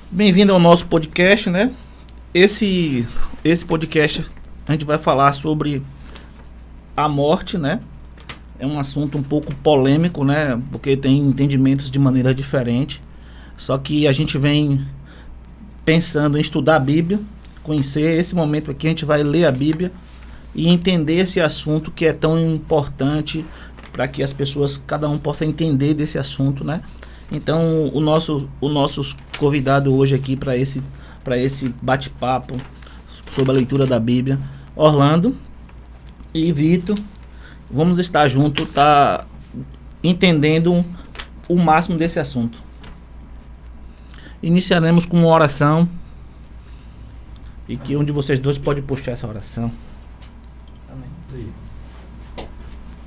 Bem-vindo ao nosso podcast, né? Esse podcast a gente vai falar sobre a morte, né? É um assunto um pouco polêmico, né? Porque tem entendimentos de maneira diferente. Só que a gente vem pensando em estudar a Bíblia, conhecer esse momento aqui, a gente vai ler a Bíblia e entender esse assunto que é tão importante para que as pessoas, cada um possa entender desse assunto, né? Então, o nosso convidado hoje aqui para esse bate-papo sobre a leitura da Bíblia, Orlando e Vitor, vamos estar juntos, entendendo o máximo desse assunto. Iniciaremos com uma oração e que um de vocês dois pode puxar essa oração. Amém.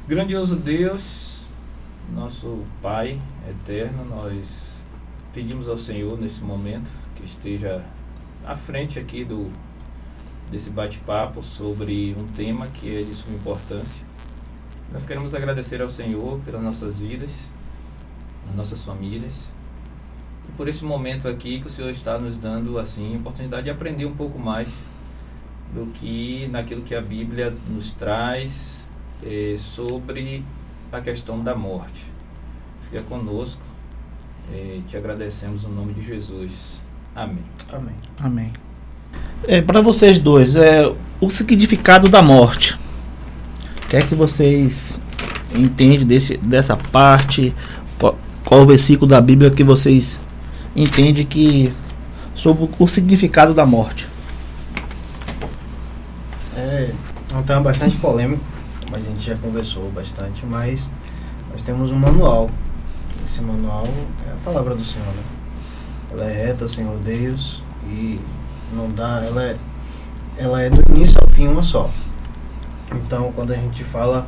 Grandioso Deus, nosso Pai eterno, nós pedimos ao Senhor nesse momento que esteja à frente aqui desse bate-papo sobre um tema que é de suma importância. Nós queremos agradecer ao Senhor pelas nossas vidas, as nossas famílias, e por esse momento aqui que o Senhor está nos dando assim, a oportunidade de aprender um pouco mais do que naquilo que a Bíblia nos traz sobre a questão da morte. Fica conosco, te agradecemos no nome de Jesus. Amém. Amém. Amém. Para vocês dois, o significado da morte. O que é que vocês entendem dessa parte? Qual o versículo da Bíblia que vocês entendem sobre o significado da morte? É um tema bastante polêmico, como a gente já conversou bastante, mas nós temos um manual. Esse manual é a palavra do Senhor, né? Ela é reta, sem rodeios, e não dá, ela é do início ao fim uma só. Então, quando a gente fala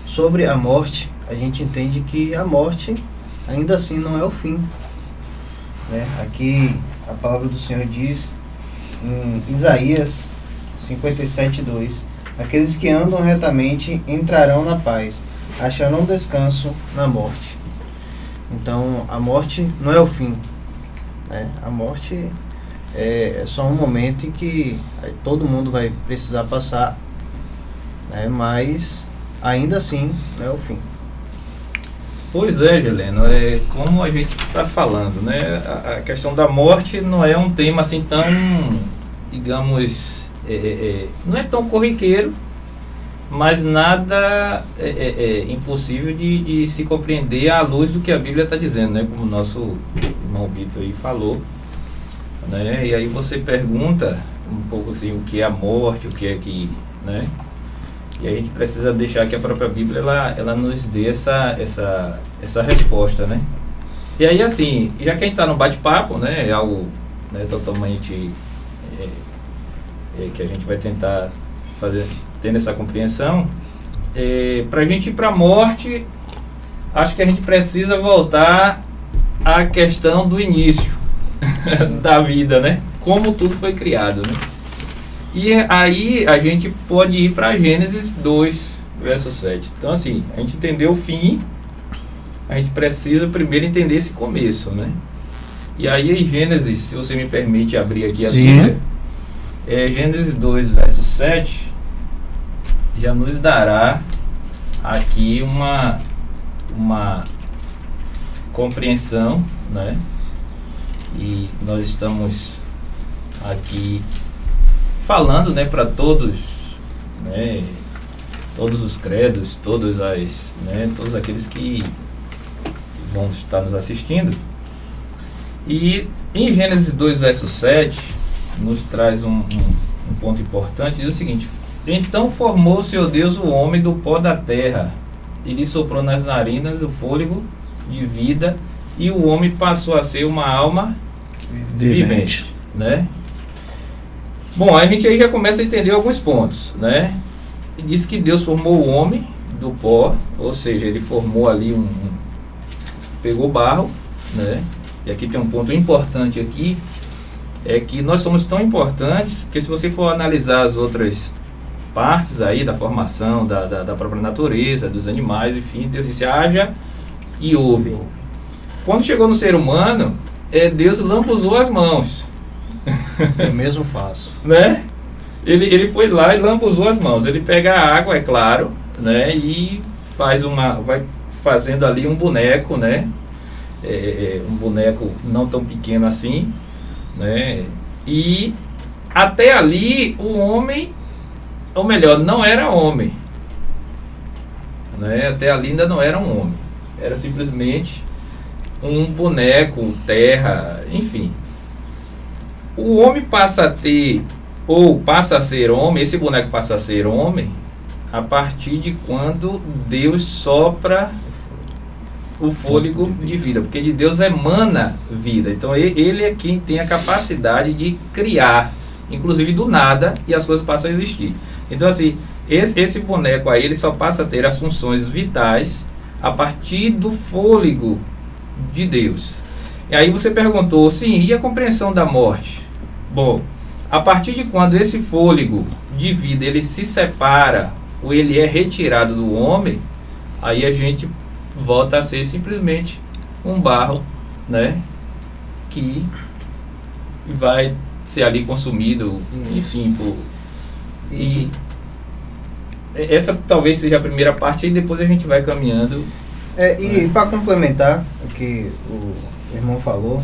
sobre a morte, a gente entende que a morte ainda assim não é o fim, né? Aqui a palavra do Senhor diz em Isaías 57:2: aqueles que andam retamente entrarão na paz, acharão descanso na morte. Então, a morte não é o fim, né? A morte é só um momento em que todo mundo vai precisar passar, né? Mas ainda assim não é o fim. Pois é, Heleno, como a gente está falando, né? A questão da morte não é um tema assim tão, digamos, não é tão corriqueiro, mas nada impossível de se compreender à luz do que a Bíblia está dizendo, né? Como o nosso irmão Vitor aí falou, né? E aí você pergunta um pouco assim, o que é a morte, o que é que, né? E a gente precisa deixar que a própria Bíblia ela nos dê essa resposta, né? E aí assim, já que a gente está no bate-papo, né? É algo, né, totalmente que a gente vai tentar fazer, tendo essa compreensão, para a gente ir para a morte, acho que a gente precisa voltar à questão do início da vida, né? Como tudo foi criado, né? E aí a gente pode ir para Gênesis 2, verso 7. Então assim, a gente entendeu o fim, a gente precisa primeiro entender esse começo, né? E aí em Gênesis, se você me permite abrir aqui a Bíblia, Gênesis 2, verso 7, já nos dará aqui uma compreensão, né? E nós estamos aqui falando, né, para todos, né, todos os credos, todos aqueles que vão estar nos assistindo. E em Gênesis 2, verso 7, nos traz um ponto importante, diz o seguinte: então formou o Senhor Deus o homem do pó da terra, e lhe soprou nas narinas o fôlego de vida, e o homem passou a ser uma alma vivente, né? Bom, a gente aí já começa a entender alguns pontos, né? Diz que Deus formou o homem do pó, ou seja, ele formou ali pegou barro, né? E aqui tem um ponto importante aqui, é que nós somos tão importantes, porque se você for analisar as outras partes aí da formação da própria natureza, dos animais, enfim, Deus disse: haja e houve. Quando chegou no ser humano, Deus lambuzou as mãos. Eu mesmo faço. Né? Ele foi lá e lambuzou as mãos. Ele pega a água, é claro, né? E vai fazendo ali um boneco, né? Um boneco não tão pequeno assim, né? E até ali o homem, ou melhor, não era homem, né? Até ali ainda não era um homem, era simplesmente um boneco, terra, enfim. O homem passa a ter, ou passa a ser homem, esse boneco passa a ser homem a partir de quando Deus sopra o fôlego de vida, porque de Deus emana vida. Então ele é quem tem a capacidade de criar, inclusive do nada, e as coisas passam a existir. Então assim, esse boneco aí, ele só passa a ter as funções vitais a partir do fôlego de Deus. E aí você perguntou, sim, e a compreensão da morte? Bom, a partir de quando esse fôlego de vida ele se separa, ou ele é retirado do homem, aí a gente volta a ser simplesmente um barro, né, que vai ser ali consumido, enfim, e essa talvez seja a primeira parte, e depois a gente vai caminhando. E para complementar o que o irmão falou,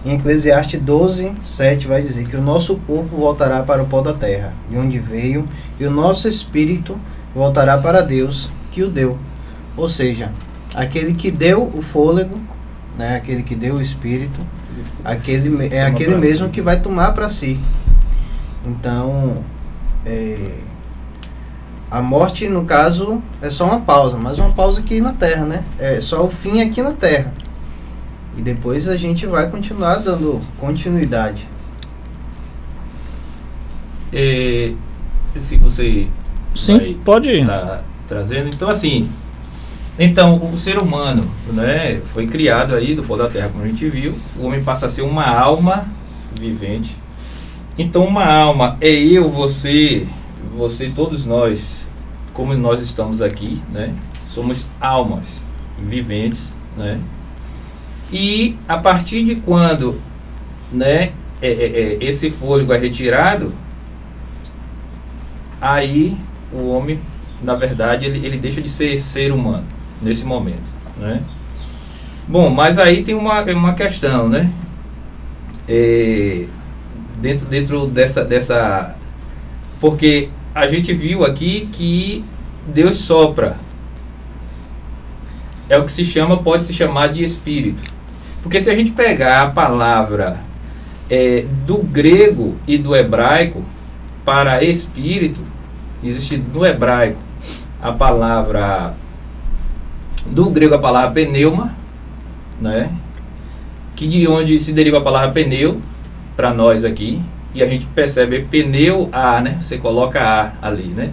em Eclesiastes 12:7 vai dizer que o nosso corpo voltará para o pó da terra, de onde veio, e o nosso espírito voltará para Deus, que o deu. Ou seja, aquele que deu o fôlego, né, aquele que deu o espírito, aquele mesmo que vai tomar para si. Então, a morte, no caso, é só uma pausa, mas uma pausa aqui na Terra, né? É só o fim aqui na Terra. E depois a gente vai continuar dando continuidade. Se você Sim, pode ir. Tá trazendo, então assim, então o ser humano, né, foi criado aí do pó da terra, como a gente viu. O homem passa a ser uma alma vivente. Então uma alma é eu, você, todos nós, como nós estamos aqui, né? Somos almas viventes, né? E a partir de quando, né, esse fôlego é retirado, aí o homem, na verdade, ele deixa de ser ser humano nesse momento, né? Bom, mas aí tem uma questão, né? Dentro dessa, porque a gente viu aqui que Deus sopra, é o que pode se chamar de espírito. Porque se a gente pegar a palavra do grego e do hebraico para espírito, existe no hebraico a palavra, do grego a palavra pneuma, né? Que de onde se deriva a palavra pneu para nós aqui, e a gente percebe pneu a, né? Você coloca a ali, né?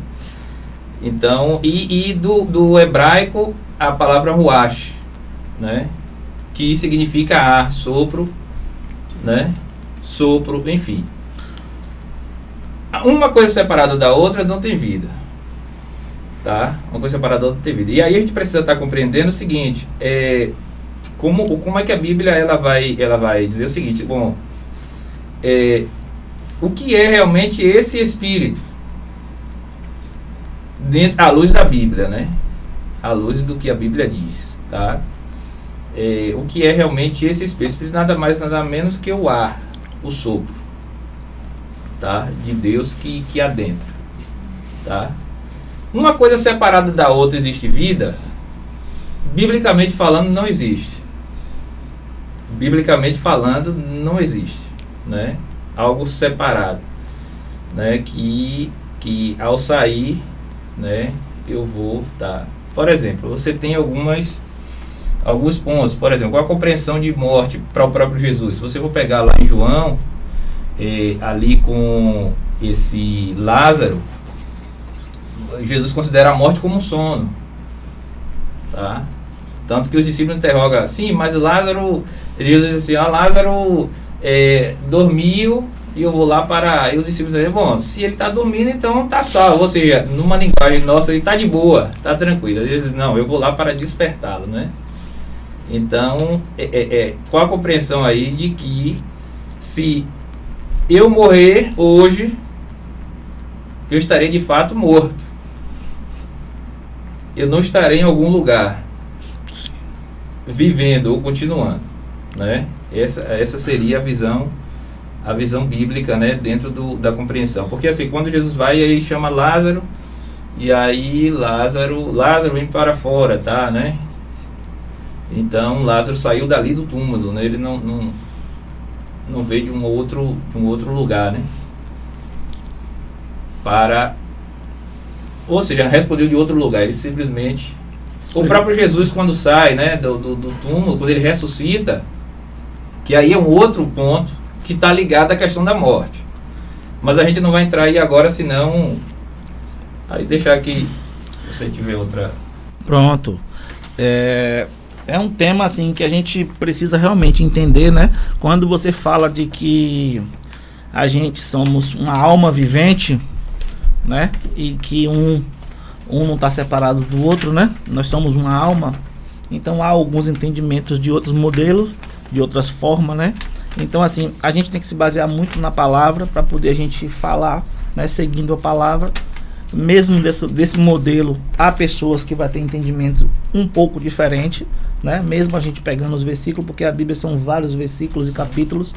Então, e do hebraico a palavra ruach, né? Que significa ar, sopro, né? Sopro, enfim. Uma coisa separada da outra não tem vida, tá? Uma coisa separada da outra não tem vida. E aí a gente precisa estar compreendendo o seguinte, como é que a Bíblia ela vai dizer o seguinte, bom, o que é realmente esse espírito à luz da Bíblia, né? À luz do que a Bíblia diz, tá? O que é realmente esse espírito? Nada mais, nada menos que o ar, o sopro, tá? De Deus que adentra, tá? Uma coisa separada da outra existe vida? Biblicamente falando, não existe. Biblicamente falando, não existe, né? Algo separado, né? Que ao sair, né? Eu vou, tá? Por exemplo, você tem alguns pontos, por exemplo, qual a compreensão de morte para o próprio Jesus? Se você for pegar lá em João, ali com esse Lázaro, Jesus considera a morte como um sono, tá? Tanto que os discípulos interrogam, sim, mas Lázaro, Jesus diz assim, Lázaro dormiu e eu vou lá para... E os discípulos dizem, bom, se ele está dormindo, então está salvo, ou seja, numa linguagem nossa, ele está de boa, está tranquilo. Ele diz, não, eu vou lá para despertá-lo, né? Então, qual a compreensão aí de que se eu morrer hoje, eu estarei de fato morto. Eu não estarei em algum lugar vivendo ou continuando, né? Essa seria a visão bíblica, né, dentro da compreensão. Porque assim, quando Jesus vai, ele chama Lázaro, e aí Lázaro vem para fora, tá, né? Então Lázaro saiu dali do túmulo, né? Ele não veio de um outro lugar, né? Ou seja, respondeu de outro lugar. Ele simplesmente... Sim. O próprio Jesus, quando sai, né, do túmulo, quando ele ressuscita, que aí é um outro ponto que está ligado à questão da morte. Mas a gente não vai entrar aí agora, senão... Aí deixar que você tiver outra... Pronto. É um tema assim que a gente precisa realmente entender, né? Quando você fala de que a gente somos uma alma vivente, né? E que um não está separado do outro, né? Nós somos uma alma. Então há alguns entendimentos de outros modelos, de outras formas, né? Então assim, a gente tem que se basear muito na palavra para poder a gente falar, né? Seguindo a palavra. Mesmo desse modelo, há pessoas que vão ter entendimento um pouco diferente, né? Mesmo a gente pegando os versículos, porque a Bíblia são vários versículos e capítulos,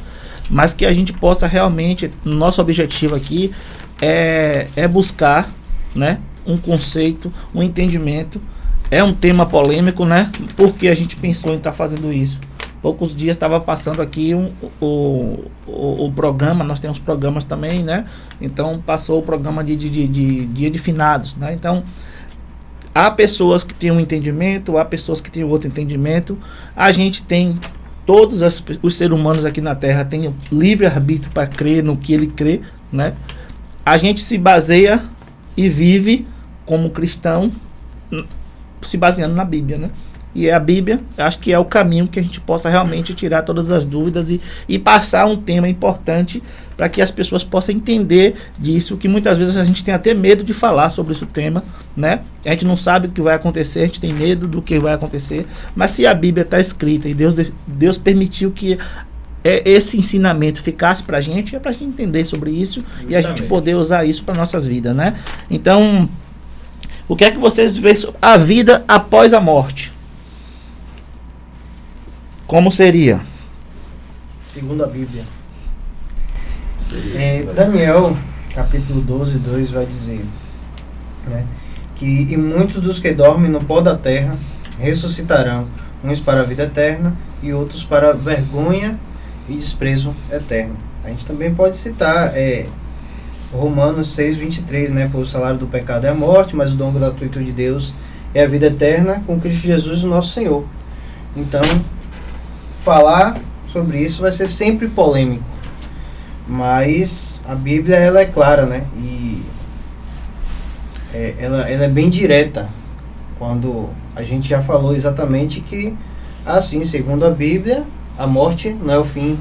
mas que a gente possa realmente, nosso objetivo aqui é buscar, né, um conceito, um entendimento. É um tema polêmico, né? Porque a gente pensou em estar fazendo isso. Poucos dias estava passando aqui o programa, nós temos programas também, né? Então passou o programa de Dia de Finados, né? Então há pessoas que têm um entendimento, há pessoas que têm outro entendimento. A gente tem, todos os seres humanos aqui na Terra têm livre-arbítrio para crer no que ele crê, né? A gente se baseia e vive como cristão se baseando na Bíblia, né? E a Bíblia, acho que é o caminho que a gente possa realmente tirar todas as dúvidas e passar um tema importante para que as pessoas possam entender disso, que muitas vezes a gente tem até medo de falar sobre esse tema, né? A gente não sabe o que vai acontecer, a gente tem medo do que vai acontecer, mas se a Bíblia está escrita e Deus permitiu que esse ensinamento ficasse para a gente, é para a gente entender sobre isso. Justamente. E a gente poder usar isso para nossas vidas, né? Então, o que é que vocês veem sobre a vida após a morte? Como seria? Segundo a Bíblia. Daniel, capítulo 12, 2 vai dizer, né, que e muitos dos que dormem no pó da terra ressuscitarão, uns para a vida eterna e outros para vergonha e desprezo eterno. A gente também pode citar Romanos 6:23, né, pois o salário do pecado é a morte, mas o dom gratuito de Deus é a vida eterna com Cristo Jesus, o nosso Senhor. Então, falar sobre isso vai ser sempre polêmico, mas a Bíblia, ela é clara, né? E ela é bem direta, quando a gente já falou exatamente que, assim, segundo a Bíblia, a morte não é o fim,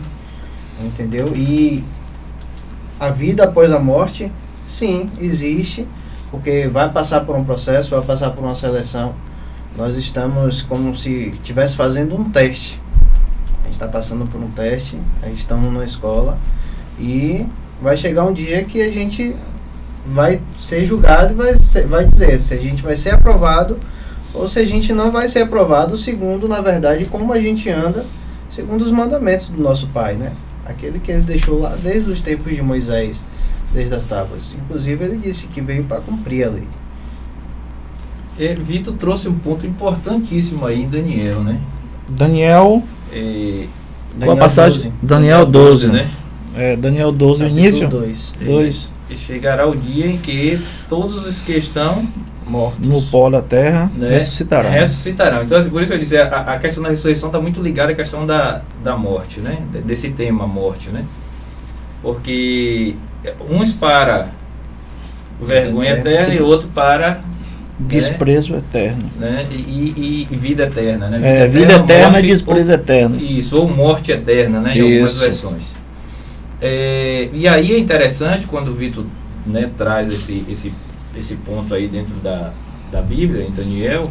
entendeu? E a vida após a morte, sim, existe, porque vai passar por um processo, vai passar por uma seleção. Nós estamos como se estivesse fazendo um teste. A gente está passando por um teste, a gente está numa escola e vai chegar um dia que a gente vai ser julgado e vai dizer se a gente vai ser aprovado ou se a gente não vai ser aprovado, segundo, na verdade, como a gente anda, segundo os mandamentos do nosso Pai, né? Aquele que ele deixou lá desde os tempos de Moisés, desde as tábuas. Inclusive, ele disse que veio para cumprir a lei. Vitor trouxe um ponto importantíssimo aí em Daniel, né? Daniel qual a passagem? 12. Daniel 12, né? Daniel 12, Capítulo início 2. E chegará o dia em que todos os que estão mortos no pó da terra, né, ressuscitarão. Então, assim, por isso eu disse, a questão da ressurreição está muito ligada à questão da morte, né? Desse tema, morte, né? Porque uns para vergonha eterna e outro para desprezo eterno, né? E vida eterna, né? Vida eterna morte, e desprezo eterno. Isso, ou morte eterna, né? Em algumas versões. E aí é interessante quando o Vitor, né, traz esse ponto aí dentro da Bíblia, em Daniel,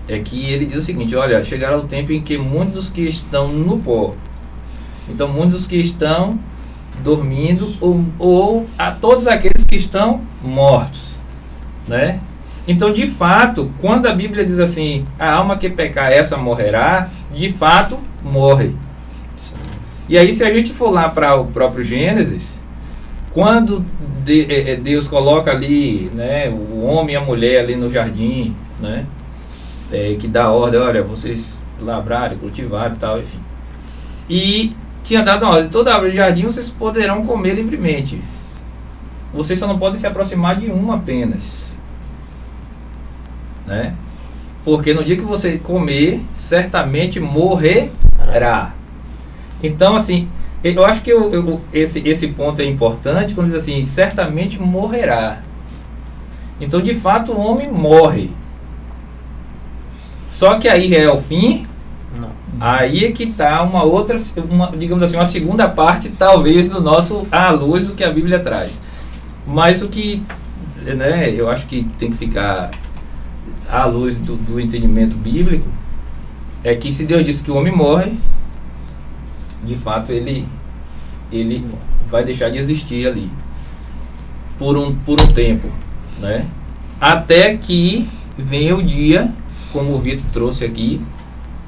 é que ele diz o seguinte: olha, chegará o tempo em que muitos dos que estão no pó, então muitos dos que estão dormindo, ou a todos aqueles que estão mortos, né? Então, de fato, quando a Bíblia diz assim, a alma que pecar, essa morrerá, de fato, morre. E aí, se a gente for lá para o próprio Gênesis, quando Deus coloca ali, né, o homem e a mulher ali no jardim, né, que dá ordem, olha, vocês lavrarem, cultivarem e tal, enfim. E tinha dado uma ordem, toda árvore do jardim vocês poderão comer livremente. Vocês só não podem se aproximar de uma apenas. Né? Porque no dia que você comer, certamente morrerá. Então, assim, eu acho que esse ponto é importante quando diz assim, certamente morrerá. Então, de fato, o homem morre. Só que aí é o fim. Não. Aí é que está uma outra, digamos assim, uma segunda parte, talvez, do nosso à luz do que a Bíblia traz. Mas o que, né, eu acho que tem que ficar à luz do entendimento bíblico, é que se Deus disse que o homem morre, de fato ele vai deixar de existir ali por um tempo, né? Até que venha o dia, como o Vitor trouxe aqui,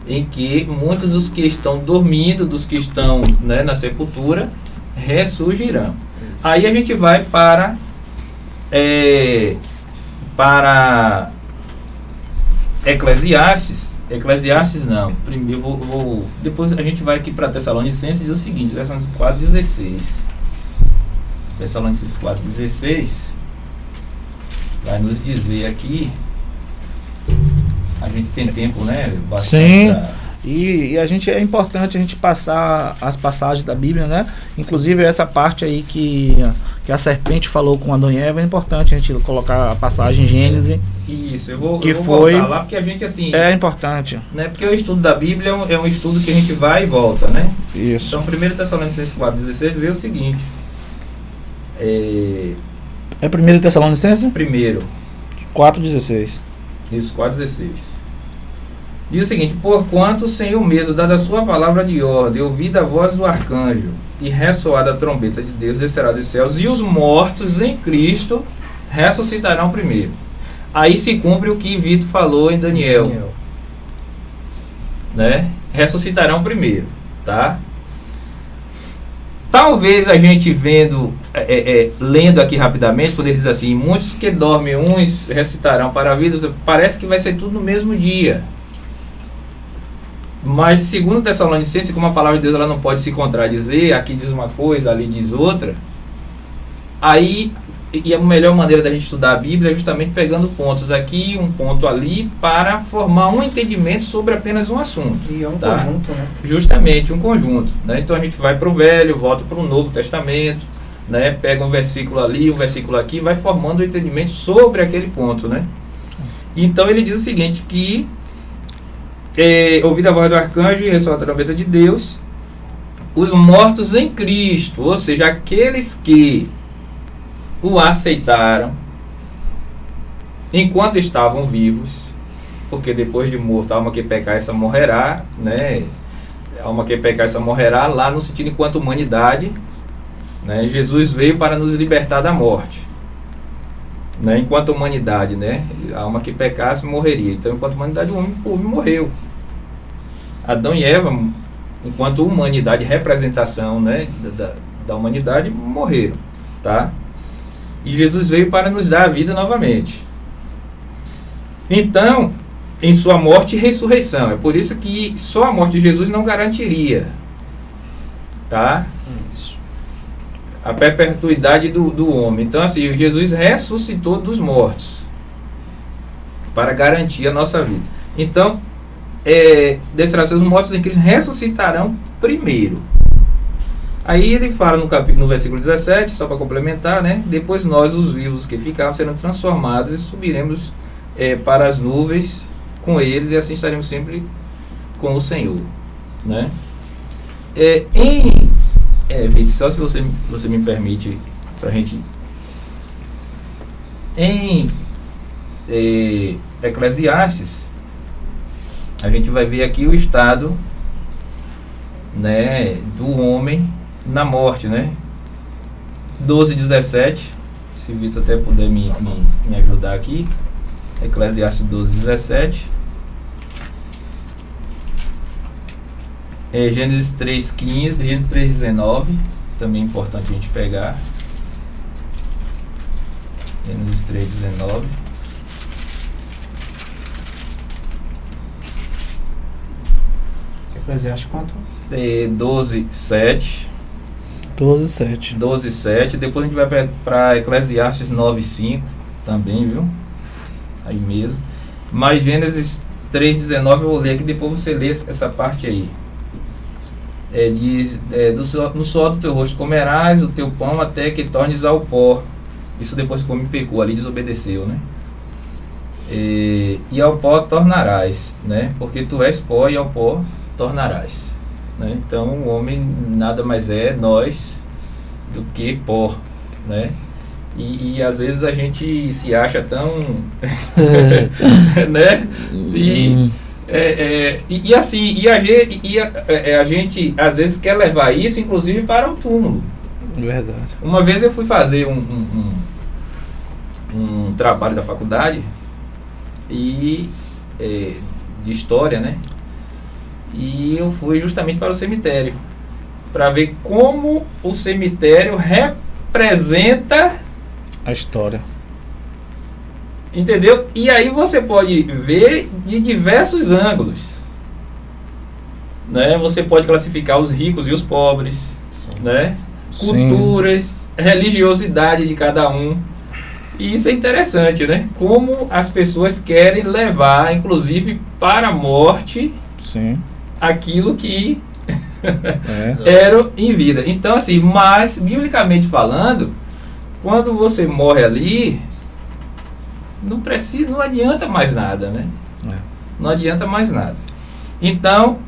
em que muitos dos que estão dormindo, dos que estão, né, na sepultura, ressurgirão. Aí a gente vai para Eclesiastes não. Primeiro depois a gente vai aqui para Tessalonicenses e diz o seguinte, Tessalonicenses 4:16. Tessalonicenses 4:16 vai nos dizer aqui. A gente tem tempo, né? Sim. E a gente, é importante a gente passar as passagens da Bíblia, né? Inclusive essa parte aí que a serpente falou com Adão e Eva, é importante a gente colocar a passagem em Gênesis. Isso, eu vou foi voltar lá, porque a gente, assim... É importante. Né, porque o estudo da Bíblia é um estudo que a gente vai e volta, né? Isso. Então, 1 Tessalonicenses 4:16 diz o seguinte. É 1 Tessalonicenses? Primeiro. 4:16. Isso, 4:16. Diz o seguinte: porquanto o Senhor mesmo, dada a sua palavra de ordem, ouvida a voz do arcanjo e ressoada a trombeta de Deus, descerá dos céus, e os mortos em Cristo ressuscitarão primeiro. Aí se cumpre o que Vitor falou em Daniel. Né? Ressuscitarão primeiro, tá? Talvez a gente lendo aqui rapidamente, quando ele diz assim, muitos que dormem, uns ressuscitarão para a vida, parece que vai ser tudo no mesmo dia. Mas segundo Tessalonicenses, como a palavra de Deus ela não pode se contradizer, aqui diz uma coisa, ali diz outra, aí, e a melhor maneira da gente estudar a Bíblia é justamente pegando pontos aqui, um ponto ali, para formar um entendimento sobre apenas um assunto. E é um tá? conjunto, né? Justamente, um conjunto. Né? Então a gente vai para o Velho, volta para o Novo Testamento, né? Pega um versículo ali, um versículo aqui, e vai formando um entendimento sobre aquele ponto. Né? Então ele diz o seguinte, que ouvida a voz do arcanjo e ressoa a trombeta de Deus, os mortos em Cristo, ou seja, aqueles que o aceitaram enquanto estavam vivos, porque depois de morto, a alma que pecar essa morrerá, né? A alma que pecar essa morrerá, lá no sentido enquanto humanidade, né? Jesus veio para nos libertar da morte, né? Enquanto humanidade, né? A alma que pecasse morreria. Então, enquanto humanidade, o homem morreu. Adão e Eva, enquanto humanidade, representação, né, da humanidade, morreram, tá? E Jesus veio para nos dar a vida novamente. Então, em sua morte e ressurreição, é por isso que só a morte de Jesus não garantiria, tá? Isso. A perpetuidade do homem. Então, assim, Jesus ressuscitou dos mortos para garantir a nossa vida. Então, descerão seus mortos em Cristo, ressuscitarão primeiro. Aí ele fala no versículo 17, só para complementar, né? Depois nós, os vivos que ficarmos, serão transformados e subiremos para as nuvens com eles, e assim estaremos sempre com o Senhor, né? Vitor, só se você me permite, para a gente... Em Eclesiastes, a gente vai ver aqui o estado, né, do homem na morte, né? 12:17, se o Vitor até puder me ajudar aqui. Eclesiastes 12:17. Gênesis 3:15, Gênesis 3:19, também é importante a gente pegar. Gênesis 3:19. Eclesiastes quanto? 12:7. 12:7. 12:7. Depois a gente vai para Eclesiastes 9:5 também, viu? Aí mesmo. Mas Gênesis 3:19 eu vou ler aqui, depois você lê essa parte aí. Diz, no suor do teu rosto comerás o teu pão até que tornes ao pó. Isso depois que o homem pecou, ali desobedeceu, né? E ao pó tornarás, né? Porque tu és pó e ao pó tornarás, né? Então o homem nada mais é nós do que pó, né? E às vezes a gente se acha tão né? E assim, a gente às vezes quer levar isso inclusive para o túmulo. Verdade. Uma vez eu fui fazer um trabalho da faculdade de história, né? E eu fui justamente para o cemitério para ver como o cemitério representa a história. Entendeu? E aí você pode ver de diversos ângulos, né? Você pode classificar os ricos e os pobres, né? Culturas, religiosidade de cada um. E isso é interessante, né? Como as pessoas querem levar, inclusive, para a morte, aquilo que era em vida. Então, assim, mas, biblicamente falando, quando você morre ali, não adianta mais nada, né? Não adianta mais nada. Então,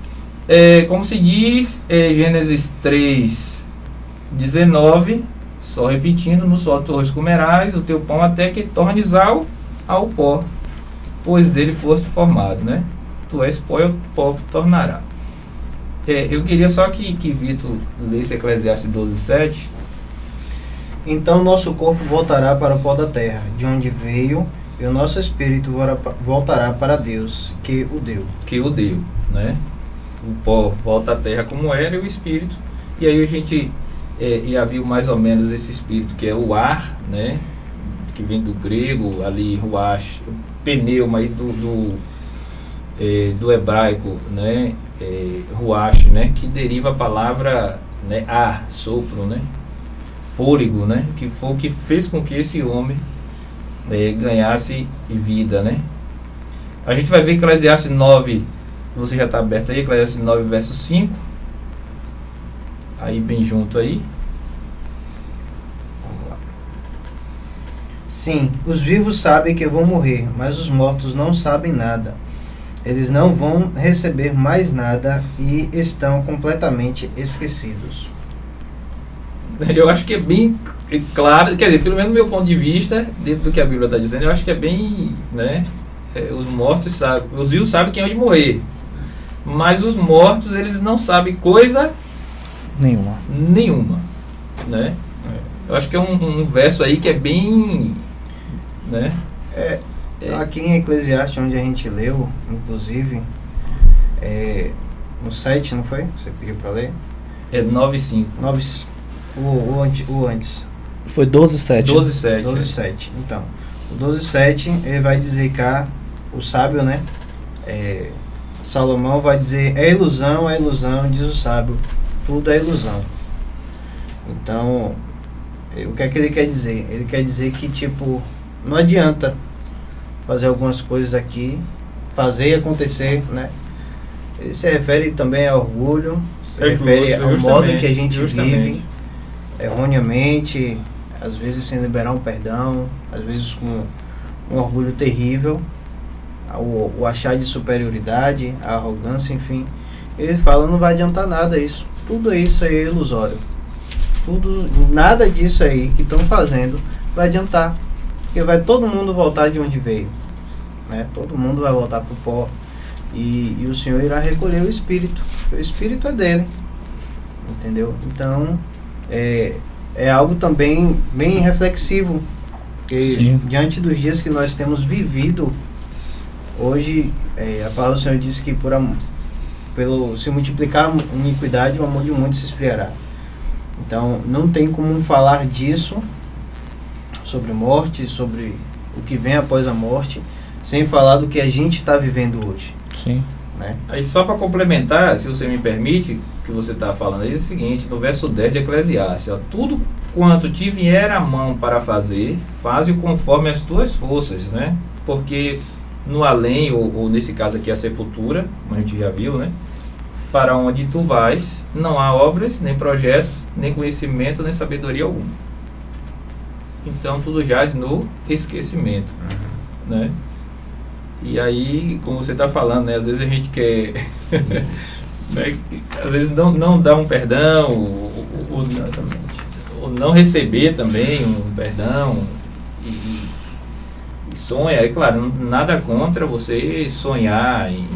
como se diz, Gênesis 3:19, só repetindo, no sol tu comerás o teu pão até que tornes ao pó, pois dele foste formado, né? Tu és pó e o pó tornará. Eu queria só que Vitor lesse Eclesiastes 12:7. Então nosso corpo voltará para o pó da terra, de onde veio, e o nosso espírito voltará para Deus, que o deu. Que o deu, né? O pó volta à terra como era e o espírito. E aí a gente já viu mais ou menos esse espírito, que é o ar, né? Que vem do grego, ali, ruach, pneuma aí do hebraico, né? Ruach, né? Que deriva a palavra, né? Ar, sopro, né? Fôlego, né? Que foi o que fez com que esse homem ganhasse vida, né? A gente vai ver Eclesiastes 9, você já está aberto aí, Eclesiastes 9, verso 5. Aí bem junto aí. Vamos lá. Sim, os vivos sabem que vão morrer, mas os mortos não sabem nada. Eles não vão receber mais nada e estão completamente esquecidos. Eu acho que é bem claro, quer dizer, pelo menos do meu ponto de vista, dentro do que a Bíblia está dizendo, eu acho que é bem, né? Os mortos sabem, os vivos sabem quem é de morrer, mas os mortos, eles não sabem coisa nenhuma, né? Eu acho que é um verso aí que é bem, né? Aqui em Eclesiastes, onde a gente leu, inclusive, no 7, não foi? Você pediu para ler? 9:5. O antes. Foi 12:7. 12:7. Então, o 12:7, ele vai dizer cá, o sábio, né? Salomão vai dizer, é ilusão, diz o sábio, tudo é ilusão. Então, o que é que ele quer dizer? Ele quer dizer que, tipo, não adianta fazer algumas coisas aqui, fazer e acontecer, né? Ele se refere também ao orgulho, se refere ao modo em que a gente vive, erroneamente, às vezes sem liberar um perdão, às vezes com um orgulho terrível, o achar de superioridade, a arrogância, enfim. Ele fala, não vai adiantar nada isso. Tudo isso aí é ilusório. Nada disso aí que estão fazendo vai adiantar. Porque vai todo mundo voltar de onde veio, né? Todo mundo vai voltar pro pó. e o Senhor irá recolher o Espírito. O Espírito é dele, entendeu? Então, é algo também bem reflexivo, porque Sim. diante dos dias que nós temos vivido, hoje, a palavra do Senhor diz que pelo se multiplicar a iniquidade, o amor de muitos se esfriará. Então, não tem como falar disso, sobre morte, sobre o que vem após a morte, sem falar do que a gente está vivendo hoje. Sim. Né? Aí só para complementar, se você me permite, o que você está falando aí é o seguinte, no verso 10 de Eclesiastes, ó, tudo quanto te vier a mão para fazer, faze-o conforme as tuas forças, né? Porque no além, ou nesse caso aqui a sepultura, como a gente já viu, né? Para onde tu vais, não há obras, nem projetos, nem conhecimento, nem sabedoria alguma. Então tudo jaz no esquecimento, né? E aí, como você está falando, né? Às vezes a gente quer, né? Às vezes não dá um perdão, ou não receber também um perdão, e sonha, é claro, nada contra você sonhar em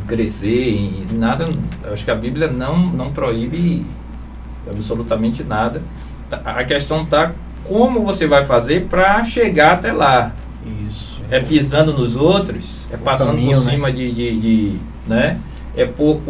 crescer, em nada, eu acho que a Bíblia não proíbe absolutamente nada. A questão está como você vai fazer para chegar até lá. Isso. É pisando nos outros, é passando caminho, por cima né? É por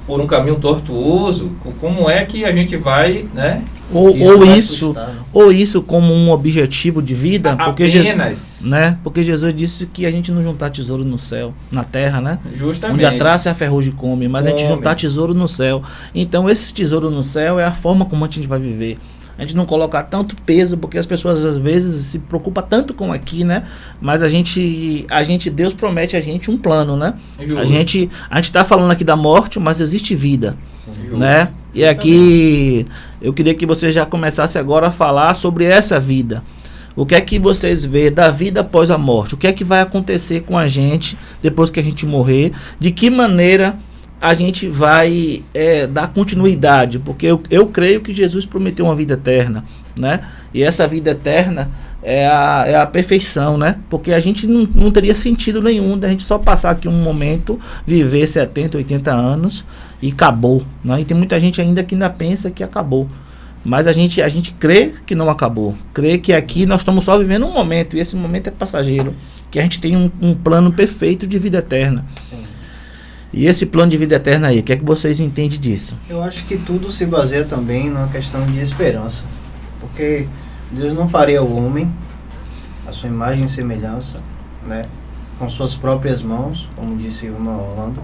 um caminho tortuoso. Como é que a gente vai, né? Ou isso como um objetivo de vida, porque apenas, né? Porque Jesus disse que a gente não juntar tesouro no céu, na terra, né? Justamente. Onde a traça e a ferrugem come, mas a gente juntar tesouro no céu. Então esse tesouro no céu é a forma como a gente vai viver. A gente não colocar tanto peso, porque as pessoas às vezes se preocupam tanto com aqui, né? Mas Deus promete a gente um plano, né? Justo. A gente tá falando aqui da morte, mas existe vida, Sim. né? E aqui eu queria que vocês já começassem agora a falar sobre essa vida. O que é que vocês vê da vida após a morte? O que é que vai acontecer com a gente depois que a gente morrer? De que maneira a gente vai dar continuidade? Porque eu creio que Jesus prometeu uma vida eterna, né? E essa vida eterna é a perfeição, né? Porque a gente não teria sentido nenhum da gente só passar aqui um momento, viver 70, 80 anos e acabou, né? E tem muita gente ainda que ainda pensa que acabou. Mas a gente crê que não acabou. Crê que aqui nós estamos só vivendo um momento, e esse momento é passageiro. Que a gente tem um plano perfeito de vida eterna. Sim. E esse plano de vida eterna aí, o que é que vocês entendem disso? Eu acho que tudo se baseia também numa questão de esperança. Porque Deus não faria o homem, a sua imagem e semelhança, né, com suas próprias mãos, como disse o irmão Orlando,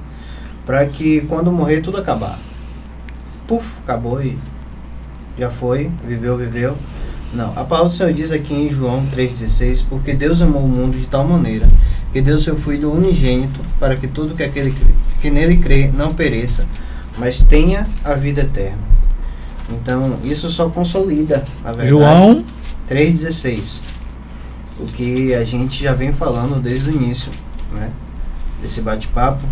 para que quando morrer tudo acabar. Puf, acabou e já foi, viveu. Não, a palavra do Senhor diz aqui em João 3,16, porque Deus amou o mundo de tal maneira que deu seu Filho unigênito para que tudo que aquele que nele crê não pereça, mas tenha a vida eterna. Então, isso só consolida, na verdade. João 3,16. O que a gente já vem falando desde o início, né, desse bate-papo.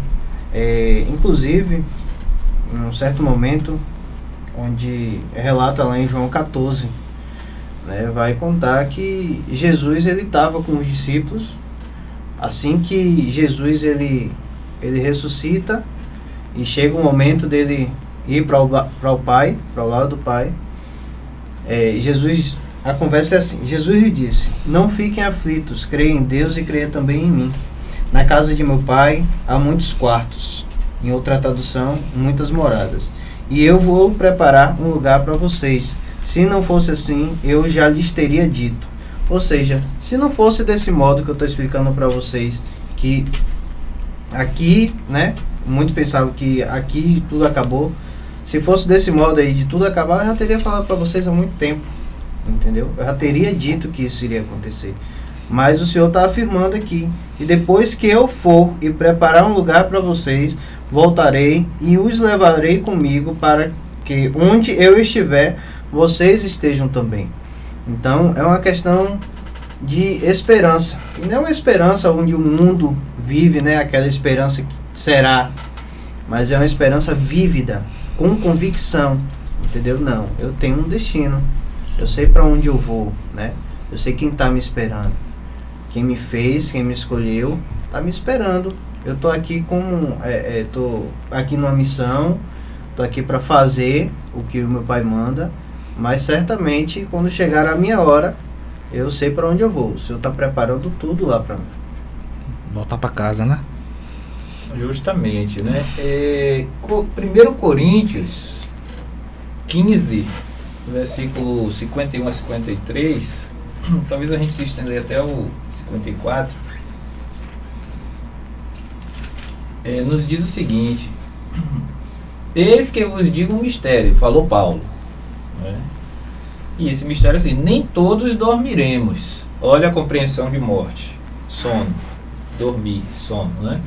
Inclusive, em um certo momento, onde relata lá em João 14, né, vai contar que Jesus ele estava com os discípulos. Assim que Jesus ele ressuscita e chega o momento dele ir para o Pai, para o lado do Pai, a conversa é assim: Jesus lhe disse: não fiquem aflitos, creia em Deus e creia também em mim. Na casa de meu Pai há muitos quartos, em outra tradução, muitas moradas, e eu vou preparar um lugar para vocês. Se não fosse assim, eu já lhes teria dito. Ou seja, se não fosse desse modo que eu estou explicando para vocês, que aqui, né, muitos pensavam que aqui tudo acabou. Se fosse desse modo aí, de tudo acabar, eu já teria falado para vocês há muito tempo, entendeu? Eu já teria dito que isso iria acontecer. Mas o Senhor está afirmando aqui, e depois que eu for e preparar um lugar para vocês, voltarei e os levarei comigo, para que onde eu estiver, vocês estejam também. Então, é uma questão de esperança. E não é uma esperança onde o mundo vive, né? Aquela esperança que será. Mas é uma esperança vívida, com convicção. Entendeu? Não, eu tenho um destino. Eu sei para onde eu vou, né? Eu sei quem está me esperando. quem me fez, quem me escolheu, tá me esperando. Eu tô aqui tô aqui numa missão, tô aqui para fazer o que o meu pai manda, mas certamente quando chegar a minha hora, eu sei para onde eu vou. O Senhor tá preparando tudo lá para mim. Voltar para casa, né? Justamente, né? 1 Coríntios 15, versículo 51 a 53, talvez a gente se estender até o 54, nos diz o seguinte: eis que vos digo um mistério, falou Paulo, né? E esse mistério é assim: nem todos dormiremos. Olha a compreensão de morte, sono, dormir, sono, né?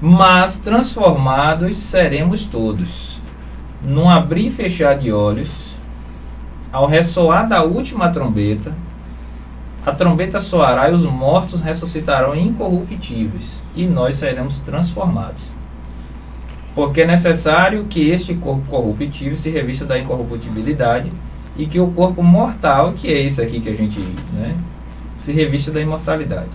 Mas transformados seremos todos, num abrir e fechar de olhos, ao ressoar da última trombeta. A trombeta soará e os mortos ressuscitarão incorruptíveis, e nós seremos transformados. Porque é necessário que este corpo corruptível se revista da incorruptibilidade, e que o corpo mortal, que é esse aqui que a gente, né, se revista da imortalidade.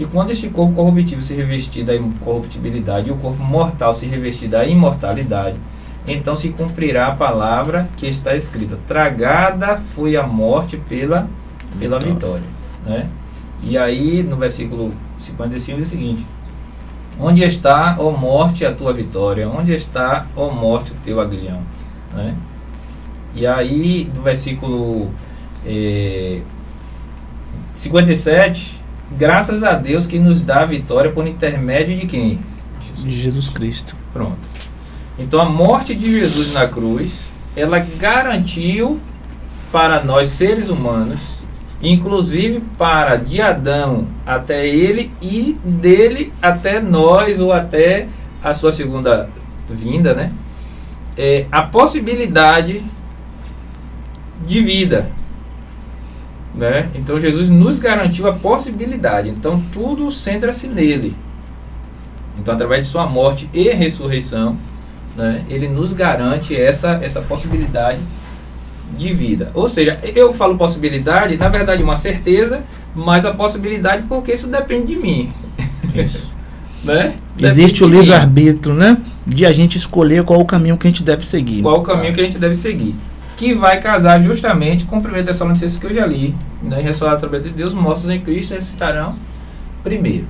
E quando este corpo corruptível se revestir da incorruptibilidade e o corpo mortal se revestir da imortalidade, então se cumprirá a palavra que está escrita: tragada foi a morte pela vitória, né? E aí no versículo 55 diz o seguinte: onde está, ó morte, a tua vitória? Onde está, ó morte, o teu aguilhão? Né? E aí no versículo 57, graças a Deus que nos dá a vitória por intermédio de quem? De Jesus Cristo. Pronto. Então a morte de Jesus na cruz, ela garantiu para nós seres humanos, inclusive para de Adão até ele e dele até nós, ou até a sua segunda vinda, né? A possibilidade de vida, né? Então Jesus nos garantiu a possibilidade. Então tudo centra-se nele. Então através de sua morte e ressurreição, né, ele nos garante essa possibilidade de vida. Ou seja, eu falo possibilidade, na verdade uma certeza, mas a possibilidade porque isso depende de mim. Isso. Né? Existe o livre-arbítrio, né? De a gente escolher qual o caminho que a gente deve seguir. Qual o caminho que a gente deve seguir. Que vai casar justamente com o 1 Tessalonicenses que eu já li, né? Ressoar a trombeta de Deus, mortos em Cristo ressuscitarão primeiro.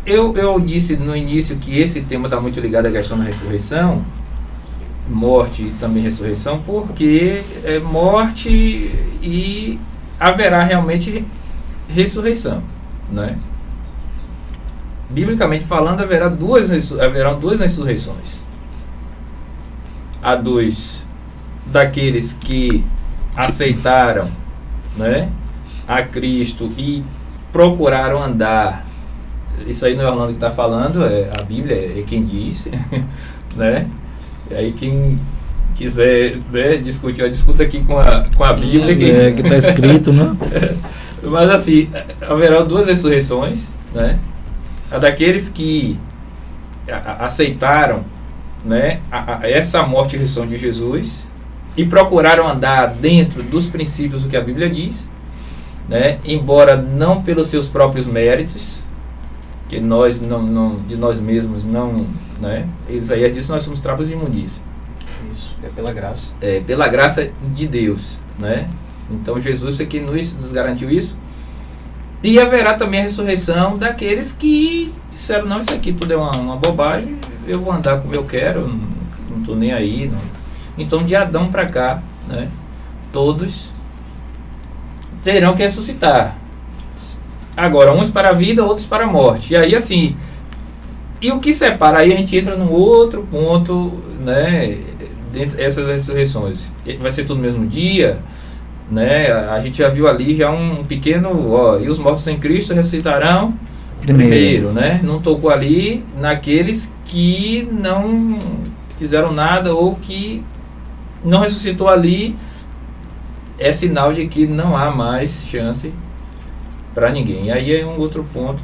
Eu disse no início que esse tema está muito ligado à questão da ressurreição, morte e também ressurreição, porque é morte e haverá realmente ressurreição, né? Biblicamente falando, haverão duas ressurreições. A dos daqueles que aceitaram, né, a Cristo e procuraram andar. Isso aí não é Orlando que está falando, é a Bíblia, é quem diz, né? E aí quem quiser, né, discutir, discuta aqui com a Bíblia. Que está escrito, né? Mas assim, haverá duas ressurreições, né? A daqueles que aceitaram, né, essa morte e ressurreição de Jesus e procuraram andar dentro dos princípios do que a Bíblia diz, né, embora não pelos seus próprios méritos, que nós não de nós mesmos não, né? Isaías disse: nós somos trapos de imundícia. Isso, é pela graça. É pela graça de Deus, né? Então Jesus é que nos garantiu isso. E haverá também a ressurreição daqueles que disseram: não, isso aqui tudo é uma bobagem, eu vou andar como eu quero, não estou nem aí. Não. Então de Adão para cá, né, todos terão que ressuscitar. Agora, uns para a vida, outros para a morte. E aí assim, e o que separa? Aí a gente entra num outro ponto, né, dentro dessas ressurreições. Vai ser tudo no mesmo dia, né? A gente já viu ali já um pequeno, e os mortos em Cristo ressuscitarão primeiro, né? Não tocou ali naqueles que não fizeram nada ou que não ressuscitou ali. É sinal de que não há mais chance para ninguém. E aí é um outro ponto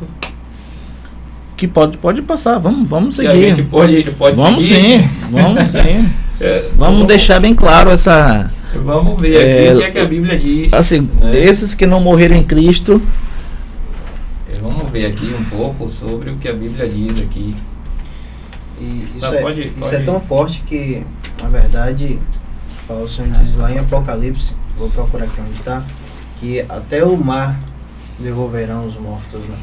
que pode passar. Vamos seguir. A gente pode vamos seguir. Sim, vamos sim. Vamos deixar bem claro essa... Vamos ver aqui o que é que a Bíblia diz. Assim, né? esses que não morreram em Cristo... Vamos ver aqui um pouco sobre o que a Bíblia diz aqui. E isso, Não, pode é tão forte que, na verdade, o Senhor diz lá em Apocalipse, vou procurar aqui onde está, que até o mar devolverão os mortos, né?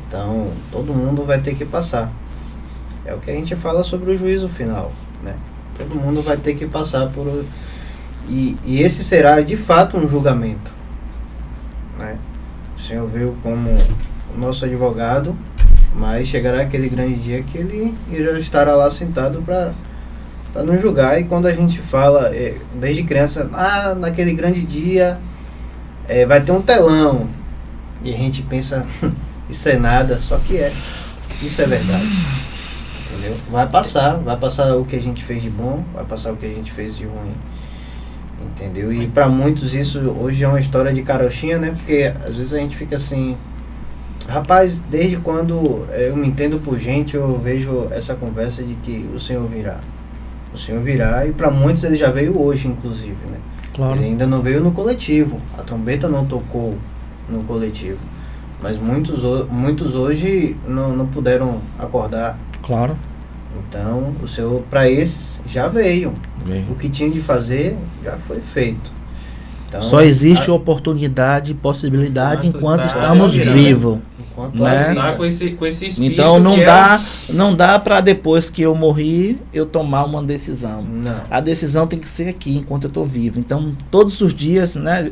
Então, todo mundo vai ter que passar. É o que a gente fala sobre o juízo final, né? Todo mundo vai ter que passar por... E esse será, de fato, um julgamento, né? O Senhor veio como o nosso advogado, mas chegará aquele grande dia que ele irá estar lá sentado para nos julgar. E quando a gente fala, desde criança, naquele grande dia vai ter um telão. E a gente pensa, isso é nada, só que isso é verdade. Entendeu? Vai passar o que a gente fez de bom, vai passar o que a gente fez de ruim. Entendeu? E para muitos isso hoje é uma história de carochinha, né? Porque às vezes a gente fica assim, rapaz, desde quando eu me entendo por gente, eu vejo essa conversa de que o Senhor virá. O Senhor virá, e para muitos ele já veio hoje, inclusive, né? Claro. Ele ainda não veio no coletivo, a trombeta não tocou no coletivo, mas muitos hoje não puderam acordar. Claro. Então, o Senhor, para esses, já veio. O que tinha de fazer já foi feito. Então, só existe oportunidade e possibilidade enquanto estamos vivos. Né? Com esse espírito. Então não dá para depois que eu morri eu tomar uma decisão. Não. A decisão tem que ser aqui enquanto eu estou vivo. Então todos os dias, né,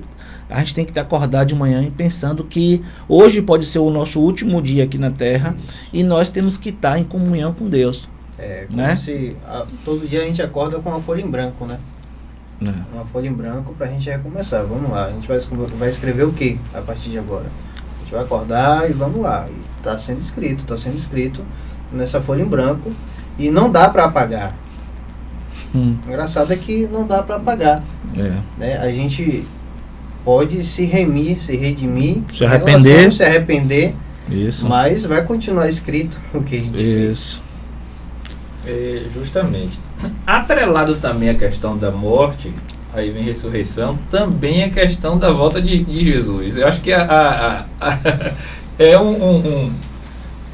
a gente tem que acordar de manhã e pensando que hoje pode ser o nosso último dia aqui na Terra. Isso. E nós temos que estar em comunhão com Deus. Como né? Se todo dia a gente acorda com uma folha em branco, né? Uma folha em branco pra gente recomeçar. Vamos lá, a gente vai escrever o que a partir de agora? A gente vai acordar e vamos lá. E tá sendo escrito nessa folha em branco e não dá pra apagar. Engraçado é que não dá pra apagar. Né? A gente pode se redimir, se arrepender, isso. Mas vai continuar escrito o que a gente fez. Justamente. Atrelado também a questão da morte, aí vem ressurreição, também a questão da volta de Jesus. Eu acho que é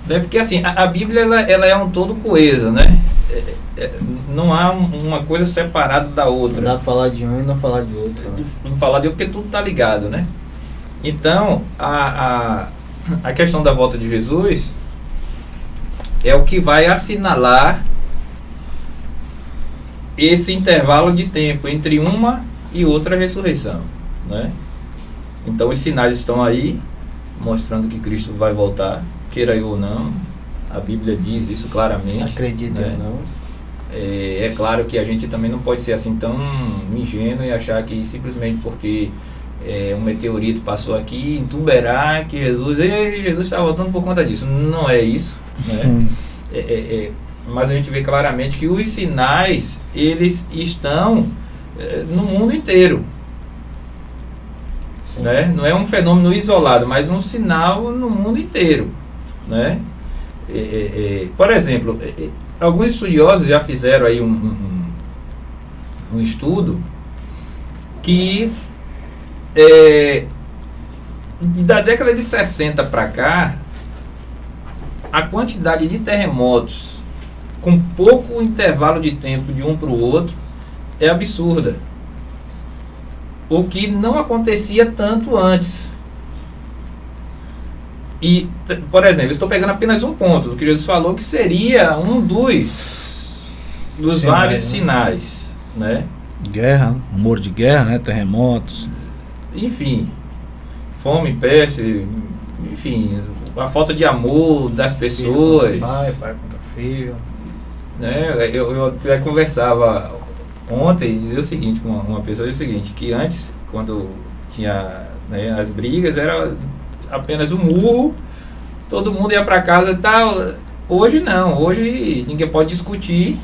né? Porque assim, a Bíblia ela é um todo coeso, né? Não há uma coisa separada da outra. Não dá pra falar de um e não falar de outro. Né? Não falar de outro porque tudo tá ligado, né? Então, a questão da volta de Jesus é o que vai assinalar esse intervalo de tempo entre uma e outra ressurreição, né? Então os sinais estão aí, mostrando que Cristo vai voltar, queira eu ou não. A Bíblia diz isso claramente. Acredita ou não. É claro que a gente também não pode ser assim tão ingênuo e achar que simplesmente porque um meteorito passou aqui em Tumberá que Jesus está voltando por conta disso. Não é isso, né? Mas a gente vê claramente que os sinais, eles estão no mundo inteiro. Né? Não é um fenômeno isolado, mas um sinal no mundo inteiro. Né? Por exemplo, alguns estudiosos já fizeram aí um estudo que da década de 60 para cá, a quantidade de terremotos com pouco intervalo de tempo de um para o outro é absurda. O que não acontecia tanto antes. E, por exemplo, estou pegando apenas um ponto do que Jesus falou, que seria um dos sinais, vários sinais, né? Guerra, humor de guerra, né? Terremotos. Enfim, fome, peste, enfim, a falta de amor das pessoas. Pai contra filho. Né? Eu até conversava ontem e dizia o seguinte com uma pessoa, que antes, quando tinha, né, as brigas, era apenas um murro, todo mundo ia para casa e tal. Hoje não, hoje ninguém pode discutir.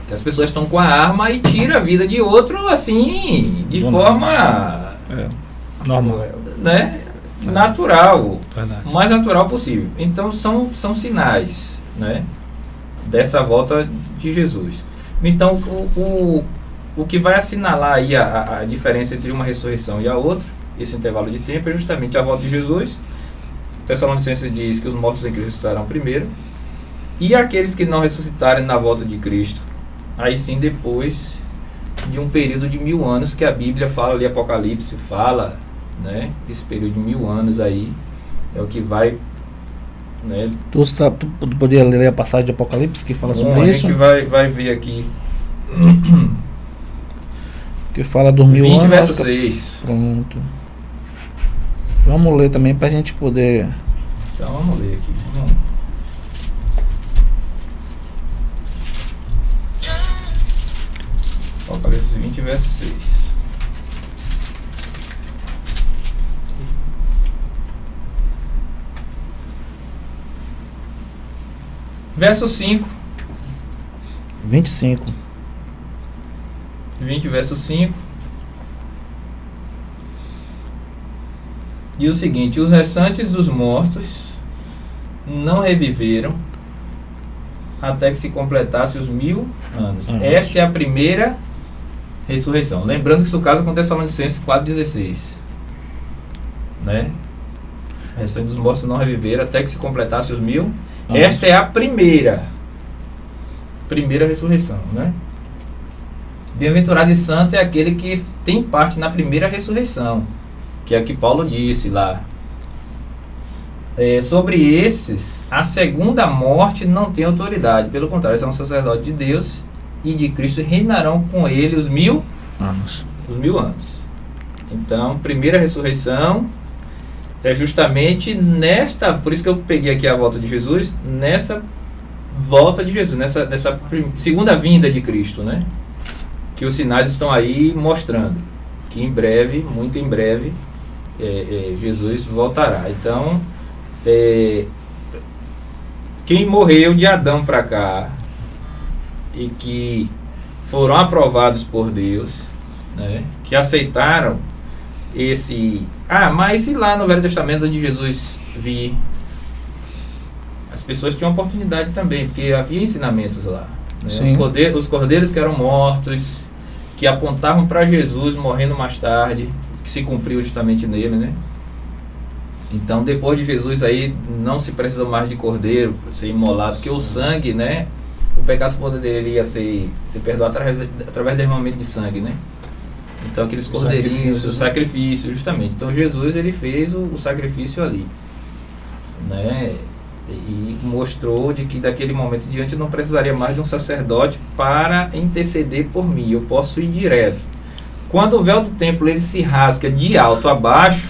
Que as pessoas estão com a arma e tira a vida de outro assim, de forma normal, né? Natural, verdade. O mais natural possível. Então são sinais, né, dessa volta de Jesus. Então, o que vai assinalar aí a diferença entre uma ressurreição e a outra, esse intervalo de tempo, é justamente a volta de Jesus. Tessalonicenses diz que os mortos em Cristo ressuscitarão primeiro, e aqueles que não ressuscitarem na volta de Cristo, aí sim depois de um período de 1000 anos, que a Bíblia fala ali, Apocalipse fala, né? Esse período de 1000 anos aí é o que vai, né? Tu poderia ler a passagem de Apocalipse que fala sobre isso? A gente vai ver aqui. Que fala dos 1000 anos. 20 verso 6. Pronto. Vamos ler também pra gente poder... Então vamos ler aqui. Apocalipse 20 verso 6. Verso 5. 25. 20 verso 5. Diz o seguinte: os restantes dos mortos não reviveram até que se completasse os 1000 anos. Esta é a primeira ressurreição. Lembrando que isso casa com Tessalonicenses 4,16. Né? O restante dos mortos não reviveram até que se completasse os 1000. Esta é a primeira ressurreição, né? Bem-aventurado e santo é aquele que tem parte na primeira ressurreição, que é o que Paulo disse lá. Sobre estes, a segunda morte não tem autoridade. Pelo contrário, são sacerdotes de Deus e de Cristo, e reinarão com ele os 1000 anos. Os 1000 anos. Então, primeira ressurreição é justamente nesta, por isso que eu peguei aqui a volta de Jesus, nessa volta de Jesus, nessa segunda vinda de Cristo, né? Que os sinais estão aí mostrando que em breve, muito em breve, Jesus voltará. Então, quem morreu de Adão para cá e que foram aprovados por Deus, né? Que aceitaram esse... mas e lá no Velho Testamento onde Jesus vir? As pessoas tinham oportunidade também, porque havia ensinamentos lá, né? Os cordeiros que eram mortos, que apontavam para Jesus morrendo mais tarde, que se cumpriu justamente nele, né? Então, depois de Jesus aí, não se precisa mais de cordeiro ser imolado, porque o sangue, né? O pecado poderia ia ser perdoado através do derramamento de sangue, né? Então, aqueles cordeirinhos, o sacrifício, justamente. Então, Jesus, ele fez o sacrifício ali, né? E mostrou de que daquele momento em diante eu não precisaria mais de um sacerdote para interceder por mim. Eu posso ir direto. Quando o véu do templo ele se rasga de alto a baixo,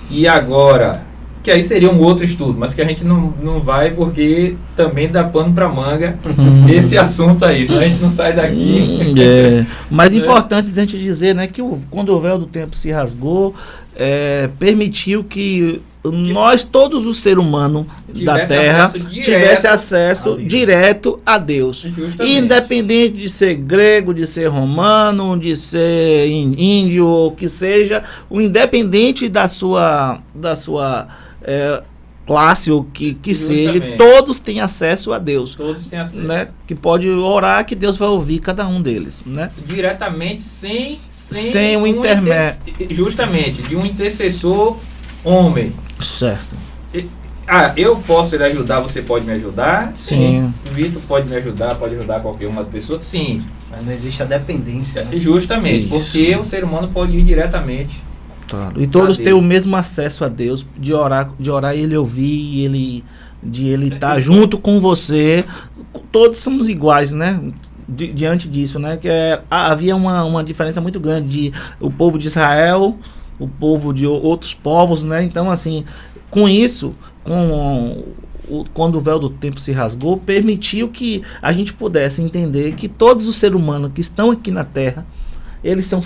e agora, que aí seria um outro estudo, mas que a gente não vai, porque também dá pano para manga esse assunto aí, senão a gente não sai daqui. Mas importante a gente dizer, né, que quando o véu do templo se rasgou, permitiu que nós, todos os seres humanos da Terra, tivesse acesso direto a Deus. Justamente. Independente de ser grego, de ser romano, de ser índio, ou que seja, o independente da sua classe ou que seja, todos têm acesso a Deus. Todos têm acesso. Né? Que pode orar, que Deus vai ouvir cada um deles. Né? Diretamente, sem um intermédio. Justamente, de um intercessor homem. Certo. Eu posso lhe ajudar, você pode me ajudar? Sim. O Vitor pode me ajudar, pode ajudar qualquer uma pessoa? Sim. Mas não existe a dependência, né? Justamente, isso. Porque o ser humano pode ir diretamente. Claro. E todos têm o mesmo acesso a Deus, de orar e ele ouvir, de ele estar junto com você. Todos somos iguais, né? Diante disso, né? Que havia uma diferença muito grande de o povo de Israel, o povo de outros povos, né? Então, assim, com isso, quando o véu do tempo se rasgou, permitiu que a gente pudesse entender que todos os seres humanos que estão aqui na Terra, eles são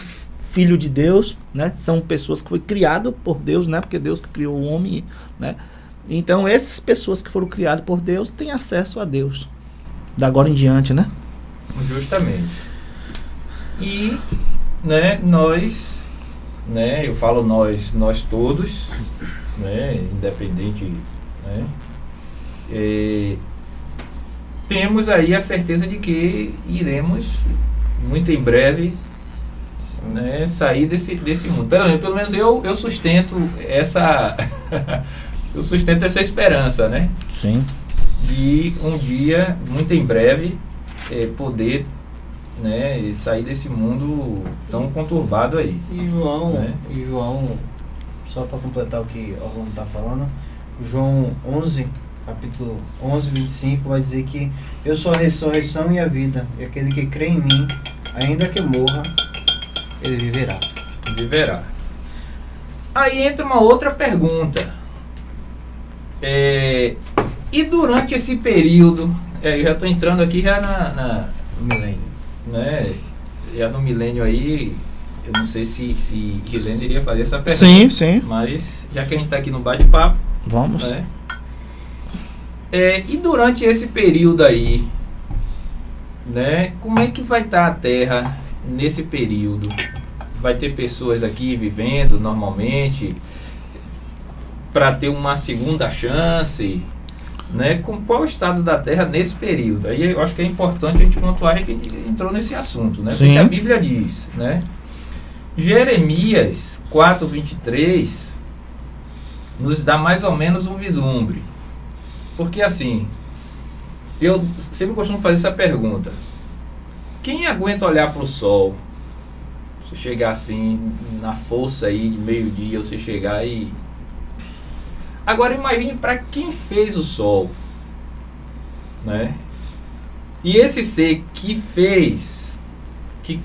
filhos de Deus, né? São pessoas que foram criadas por Deus, né? Porque Deus criou o homem, né? Então, essas pessoas que foram criadas por Deus têm acesso a Deus. Da agora em diante, né? Justamente. E, né, nós... Né, eu falo nós todos, né, independente, né, temos aí a certeza de que iremos, muito em breve, né, sair desse mundo. Pelo menos eu sustento essa eu sustento essa esperança, né? Sim. De um dia, muito em breve, poder, né, sair desse mundo tão conturbado aí. E João, né? Só para completar o que Orlando está falando, João 11, capítulo 11, 25, vai dizer que eu sou a ressurreição e a vida, e aquele que crê em mim, ainda que morra, ele viverá. Viverá. Aí entra uma outra pergunta. E durante esse período, eu já estou entrando aqui já No milênio. né, já no milênio aí, eu não sei se Rilene iria fazer essa pergunta. Sim, sim. Mas já que a gente está aqui no bate-papo, Vamos. né? E durante esse período aí, né, como é que vai estar a Terra nesse período? Vai ter pessoas aqui vivendo normalmente para ter uma segunda chance, né? Com qual o estado da Terra nesse período? Aí eu acho que é importante a gente pontuar que a gente entrou nesse assunto, né? Sim. Porque a Bíblia diz, né? Jeremias 4:23 nos dá mais ou menos um vislumbre. Porque assim, eu sempre costumo fazer essa pergunta. Quem aguenta olhar para o sol? Você chegar assim, na força aí de meio-dia, você chegar e... Agora imagine para quem fez o sol, né? E esse ser que fez, que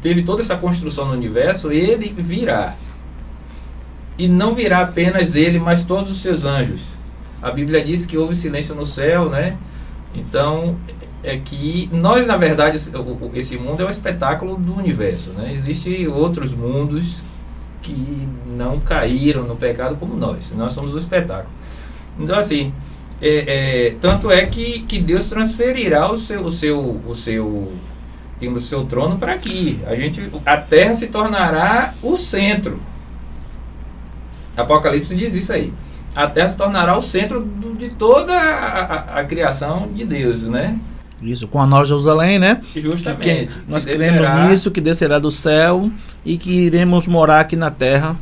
teve toda essa construção no universo, ele virá. E não virá apenas ele, mas todos os seus anjos. A Bíblia diz que houve silêncio no céu, né? Então, é que nós, na verdade, esse mundo é um espetáculo do universo, né? Existem outros mundos que não caíram no pecado como nós somos o espetáculo. Então, assim, tanto é que Deus transferirá o seu trono para aqui. A Terra se tornará o centro. Apocalipse diz isso aí. A Terra se tornará o centro de toda a criação de Deus, né? Isso, com a Nova Jerusalém, né? Justamente. Nós cremos nisso, que descerá do céu e que iremos morar aqui na terra.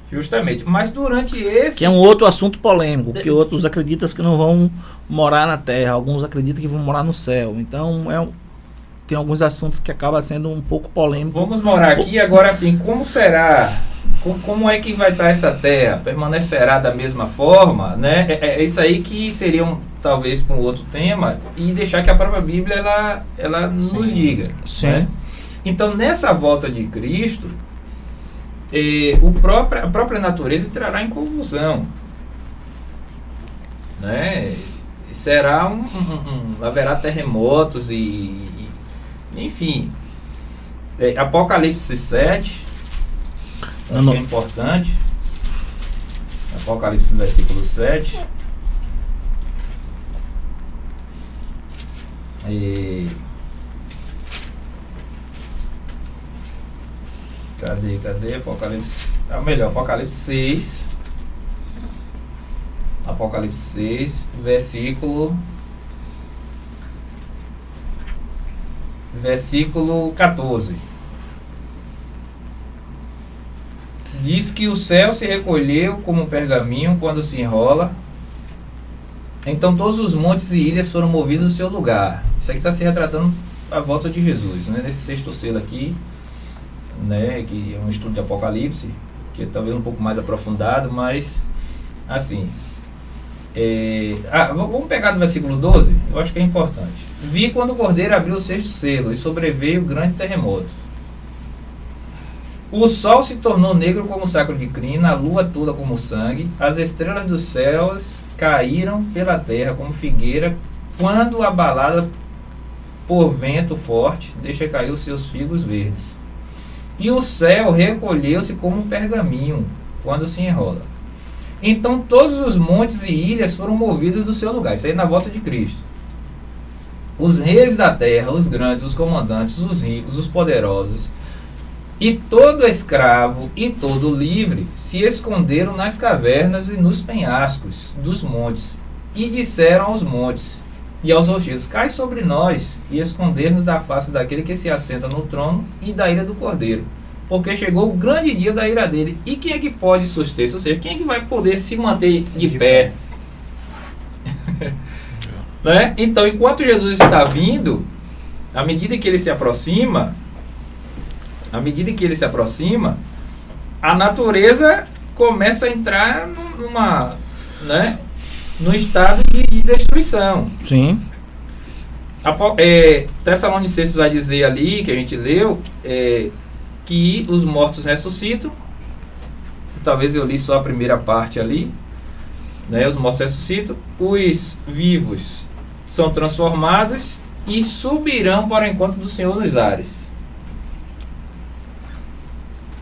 Justamente. Mas durante esse... Que é um outro assunto polêmico, porque outros acreditam que não vão morar na terra, alguns acreditam que vão morar no céu. Então, tem alguns assuntos que acabam sendo um pouco polêmicos. Vamos morar aqui agora, assim, como será? Como é que vai estar essa terra? Permanecerá da mesma forma, né? É isso aí que seria talvez para um outro tema, e deixar que a própria Bíblia ela nos diga. Sim. Né? Então, nessa volta de Cristo, a própria natureza entrará em convulsão, né? Será haverá terremotos enfim. Apocalipse 7, acho que é importante. Apocalipse, versículo 7. Cadê? Apocalipse. Apocalipse 6. Apocalipse 6, versículo 14. Diz que o céu se recolheu como um pergaminho quando se enrola. Então todos os montes e ilhas foram movidos do seu lugar. Isso aqui está se retratando a volta de Jesus, né? Nesse sexto selo aqui, né? Que é um estudo de Apocalipse, que é talvez um pouco mais aprofundado, mas assim... vamos pegar do versículo 12, eu acho que é importante. Vi quando o Cordeiro abriu o sexto selo e sobreveio o grande terremoto. O sol se tornou negro como sacro de crina, a lua toda como sangue, as estrelas dos céus caíram pela terra como figueira quando abalada por vento forte deixa cair os seus figos verdes. E o céu recolheu-se como um pergaminho quando se enrola. Então todos os montes e ilhas foram movidos do seu lugar. Isso aí na volta de Cristo. Os reis da terra, os grandes, os comandantes, os ricos, os poderosos, e todo escravo e todo livre se esconderam nas cavernas e nos penhascos dos montes, e disseram aos montes: e aos rochedos: cai sobre nós e esconder-nos da face daquele que se assenta no trono e da ira do Cordeiro, porque chegou o grande dia da ira dele. E quem é que pode suster-se? Ou seja, quem é que vai poder se manter de pé? Né? Então, enquanto Jesus está vindo, à medida que ele se aproxima, a natureza começa a entrar num estado de destruição. Sim. Tessalonicenses vai dizer ali, que a gente leu, que os mortos ressuscitam. Talvez eu li só a primeira parte ali, né? Os mortos ressuscitam, os vivos são transformados e subirão para o encontro do Senhor nos ares.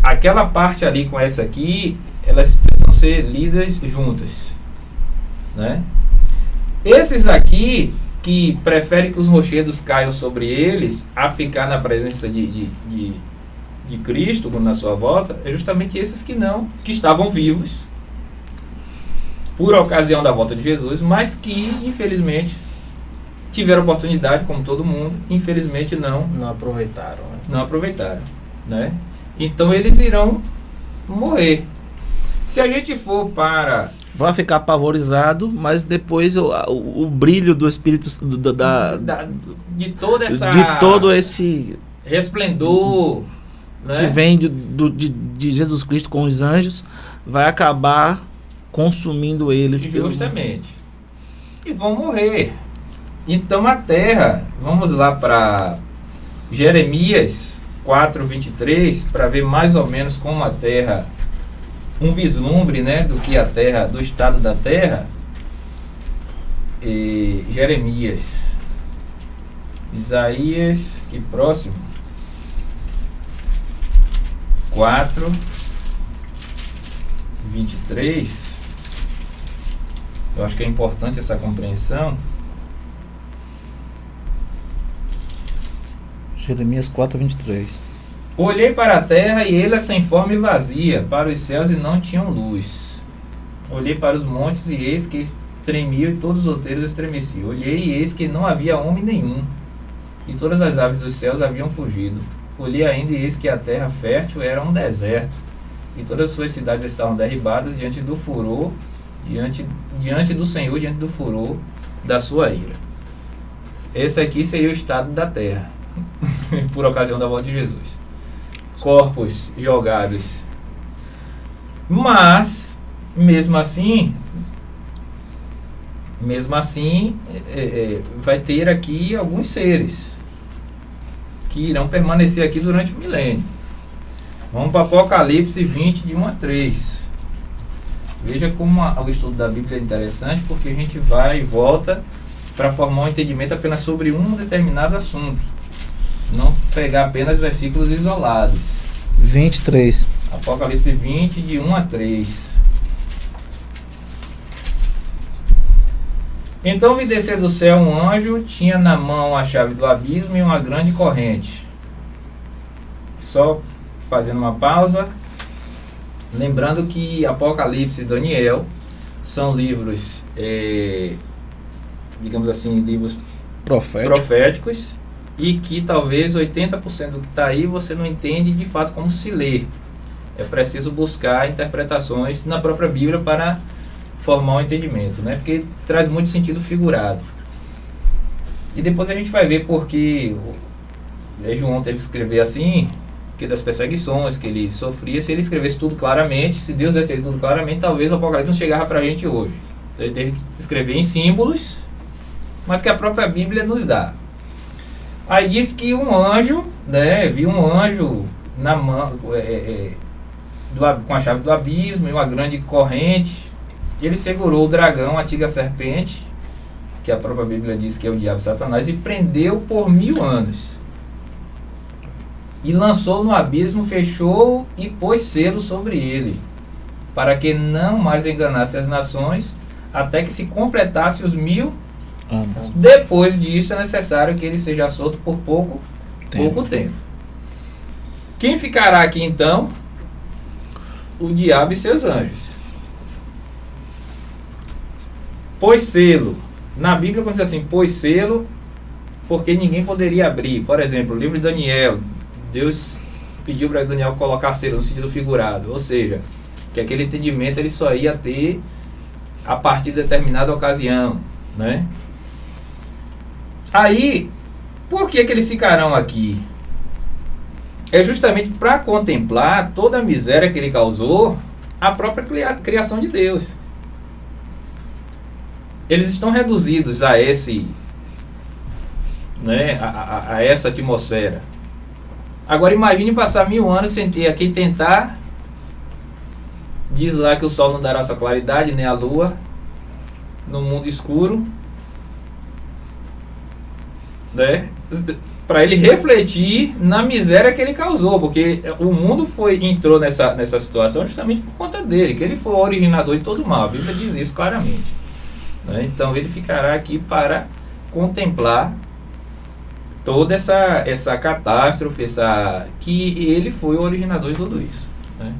Aquela parte ali com essa aqui, elas precisam ser lidas juntas, né? Esses aqui que preferem que os rochedos caiam sobre eles a ficar na presença de Cristo na sua volta, é justamente esses que estavam vivos por ocasião da volta de Jesus, mas que infelizmente tiveram oportunidade, como todo mundo, infelizmente não aproveitaram, né? Não aproveitaram, né? Então eles irão morrer. Se a gente for para... Vai ficar apavorizado, mas depois o brilho do Espírito de toda essa... De todo esse... resplendor, né? Que vem de Jesus Cristo com os anjos, vai acabar consumindo eles. Justamente. E vão morrer. Então a terra, vamos lá para Jeremias 4:23, para ver mais ou menos como a terra, um vislumbre, né, do que a terra, do estado da terra. Jeremias, Isaías, que próximo, 4:23. Eu acho que é importante essa compreensão. Jeremias 4:23. Olhei para a terra e ela sem forma e vazia, para os céus e não tinham luz. Olhei para os montes e eis que tremiam e todos os outeiros estremeciam. Olhei e eis que não havia homem nenhum, e todas as aves dos céus haviam fugido. Olhei ainda e eis que a terra fértil era um deserto, e todas as suas cidades estavam derribadas diante do furor, diante do Senhor, diante do furor da sua ira. Esse aqui seria o estado da terra por ocasião da volta de Jesus. Corpos jogados. Mas mesmo assim vai ter aqui alguns seres que irão permanecer aqui durante o milênio. Vamos para Apocalipse 20, de 1 a 3. Veja como o estudo da Bíblia é interessante, porque a gente vai e volta para formar um entendimento apenas sobre um determinado assunto. Não pegar apenas versículos isolados. 23. Apocalipse 20, de 1 a 3. Então vi descer do céu um anjo, tinha na mão a chave do abismo e uma grande corrente. Só fazendo uma pausa, lembrando que Apocalipse e Daniel são livros, digamos assim, livros proféticos, e que talvez 80% do que está aí você não entende de fato como se lê. É preciso buscar interpretações na própria Bíblia para formar um entendimento, né? Porque traz muito sentido figurado. E depois a gente vai ver porque João teve que escrever assim, que das perseguições que ele sofria. Se ele escrevesse tudo claramente, se Deus desse tudo claramente, talvez o Apocalipse não chegava para a gente hoje. Então ele teve que escrever em símbolos, mas que a própria Bíblia nos dá. Aí diz que um anjo, né, viu um anjo na mão, com a chave do abismo e uma grande corrente. Ele segurou o dragão, a antiga serpente, que a própria Bíblia diz que é o diabo e Satanás, e prendeu por 1000 anos. E lançou no abismo, fechou e pôs selo sobre ele, para que não mais enganasse as nações, até que se completasse os 1000 anos. Depois disso é necessário que ele seja solto por pouco tempo. Quem ficará aqui então? O diabo e seus anjos. Pôs selo Na Bíblia, quando diz assim, pôs selo, porque ninguém poderia abrir. Por exemplo, o livro de Daniel, Deus pediu para Daniel colocar selo no sentido figurado, ou seja, que aquele entendimento ele só ia ter a partir de determinada ocasião, né? Aí, por que eles ficarão aqui? É justamente para contemplar toda a miséria que ele causou à própria criação de Deus. Eles estão reduzidos a esse, né, a essa atmosfera. Agora imagine passar 1000 anos sem ter a quem tentar. Diz lá que o sol não dará sua claridade, nem a lua, no mundo escuro, né? Para ele refletir na miséria que ele causou, porque o mundo entrou nessa situação justamente por conta dele, que ele foi o originador de todo o mal. A Bíblia diz isso claramente, né? Então ele ficará aqui para contemplar toda essa catástrofe, que ele foi o originador de tudo isso, né?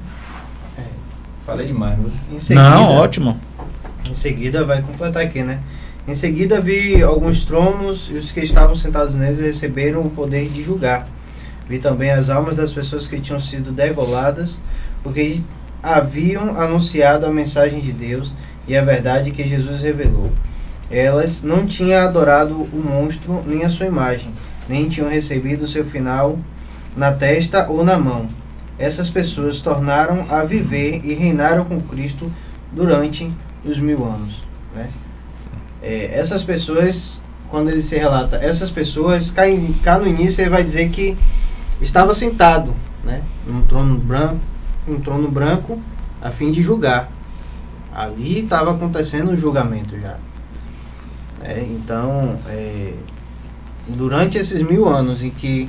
Falei demais, não? Em seguida, não, ótimo. Em seguida, vai completar aqui, né? Em seguida vi alguns tronos e os que estavam sentados neles receberam o poder de julgar. Vi também as almas das pessoas que tinham sido degoladas, porque haviam anunciado a mensagem de Deus e a verdade que Jesus revelou. Elas não tinham adorado o monstro nem a sua imagem, nem tinham recebido o seu final na testa ou na mão. Essas pessoas tornaram a viver e reinaram com Cristo durante os 1000 anos, né? Essas pessoas, quando ele se relata, essas pessoas, cá no início ele vai dizer que estava sentado, né, num trono branco, a fim de julgar. Ali estava acontecendo o julgamento já. Então, durante esses 1000 anos em que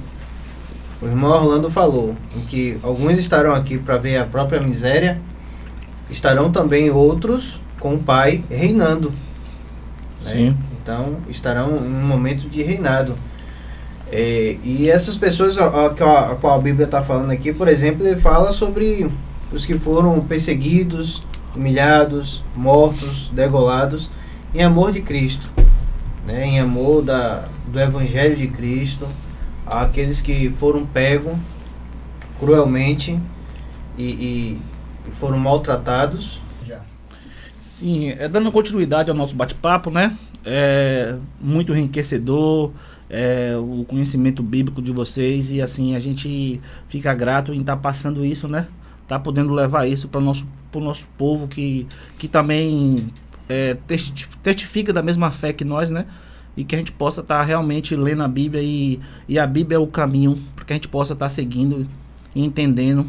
o irmão Orlando falou, em que alguns estarão aqui para ver a própria miséria, estarão também outros com o Pai reinando, né? Sim. Então, estarão em um momento de reinado. E essas pessoas a qual a Bíblia está falando aqui, por exemplo, ele fala sobre os que foram perseguidos, humilhados, mortos, degolados, em amor de Cristo, né? Em amor do Evangelho de Cristo, aqueles que foram pegos cruelmente e foram maltratados. Sim, dando continuidade ao nosso bate-papo, né? É muito enriquecedor o conhecimento bíblico de vocês, e assim a gente fica grato em estar passando isso, né? Tá podendo levar isso para o nosso povo que também testifica da mesma fé que nós, né? E que a gente possa estar realmente lendo a Bíblia, e a Bíblia é o caminho para que a gente possa estar seguindo e entendendo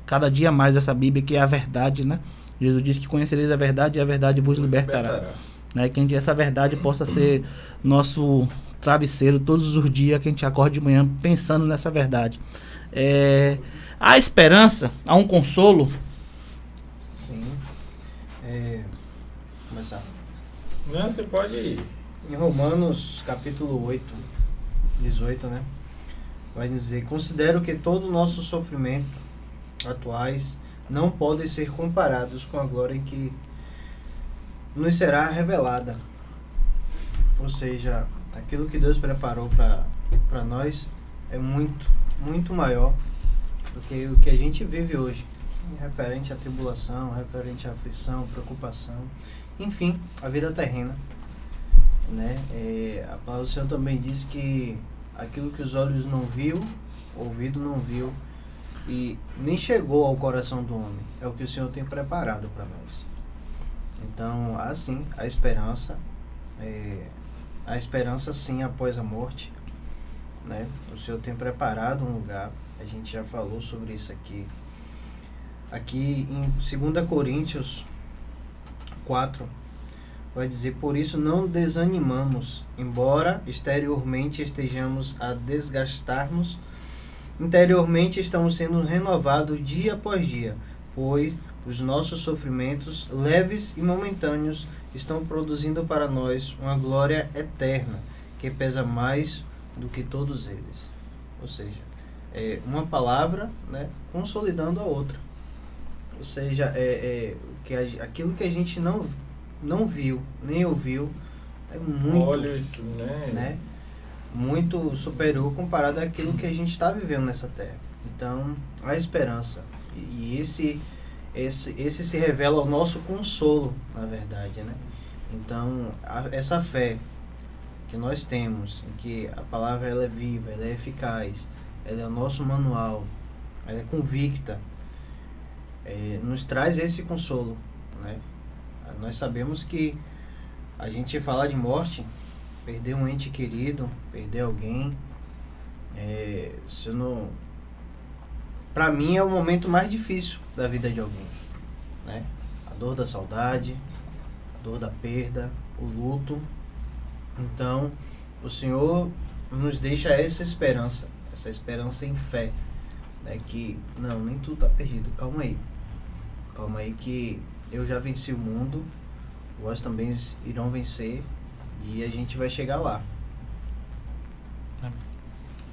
cada dia mais essa Bíblia, que é a verdade, né? Jesus disse que conhecereis a verdade e a verdade vos libertará. Né? Que essa verdade possa ser nosso travesseiro todos os dias, que a gente acorde de manhã pensando nessa verdade. Há esperança, há um consolo. Sim. Começar. Não, você pode ir. Em Romanos, capítulo 8, 18, né? Vai dizer: considero que todo o nosso sofrimento atuais não podem ser comparados com a glória que nos será revelada. Ou seja, aquilo que Deus preparou para nós é muito, muito maior do que o que a gente vive hoje, referente à tribulação, referente à aflição, preocupação, enfim, a vida terrena, né? A palavra do Senhor também diz que aquilo que os olhos não viu, o ouvido não viu e nem chegou ao coração do homem, é o que o Senhor tem preparado para nós. Então, assim, a esperança sim após a morte, né? O Senhor tem preparado um lugar, a gente já falou sobre isso aqui em 2 Coríntios 4, vai dizer: por isso não desanimamos, embora exteriormente estejamos a desgastar-nos, interiormente estamos sendo renovados dia após dia, pois os nossos sofrimentos leves e momentâneos estão produzindo para nós uma glória eterna, que pesa mais do que todos eles. Ou seja, uma palavra, né, consolidando a outra. Ou seja, aquilo que a gente não viu, nem ouviu, é muito, olhos, né, muito superior comparado àquilo que a gente está vivendo nessa terra. Então, a esperança. E esse se revela o nosso consolo, na verdade, né? Então, essa fé que nós temos, em que a palavra ela é viva, ela é eficaz, ela é o nosso manual, ela é convicta, nos traz esse consolo, né? Nós sabemos que a gente falar de morte, perder um ente querido, perder alguém, para mim é o momento mais difícil da vida de alguém, né? A dor da saudade, a dor da perda, o luto. Então, o Senhor nos deixa essa esperança em fé, né? Que, não, nem tudo está perdido, calma aí que eu já venci o mundo, vós também irão vencer e a gente vai chegar lá.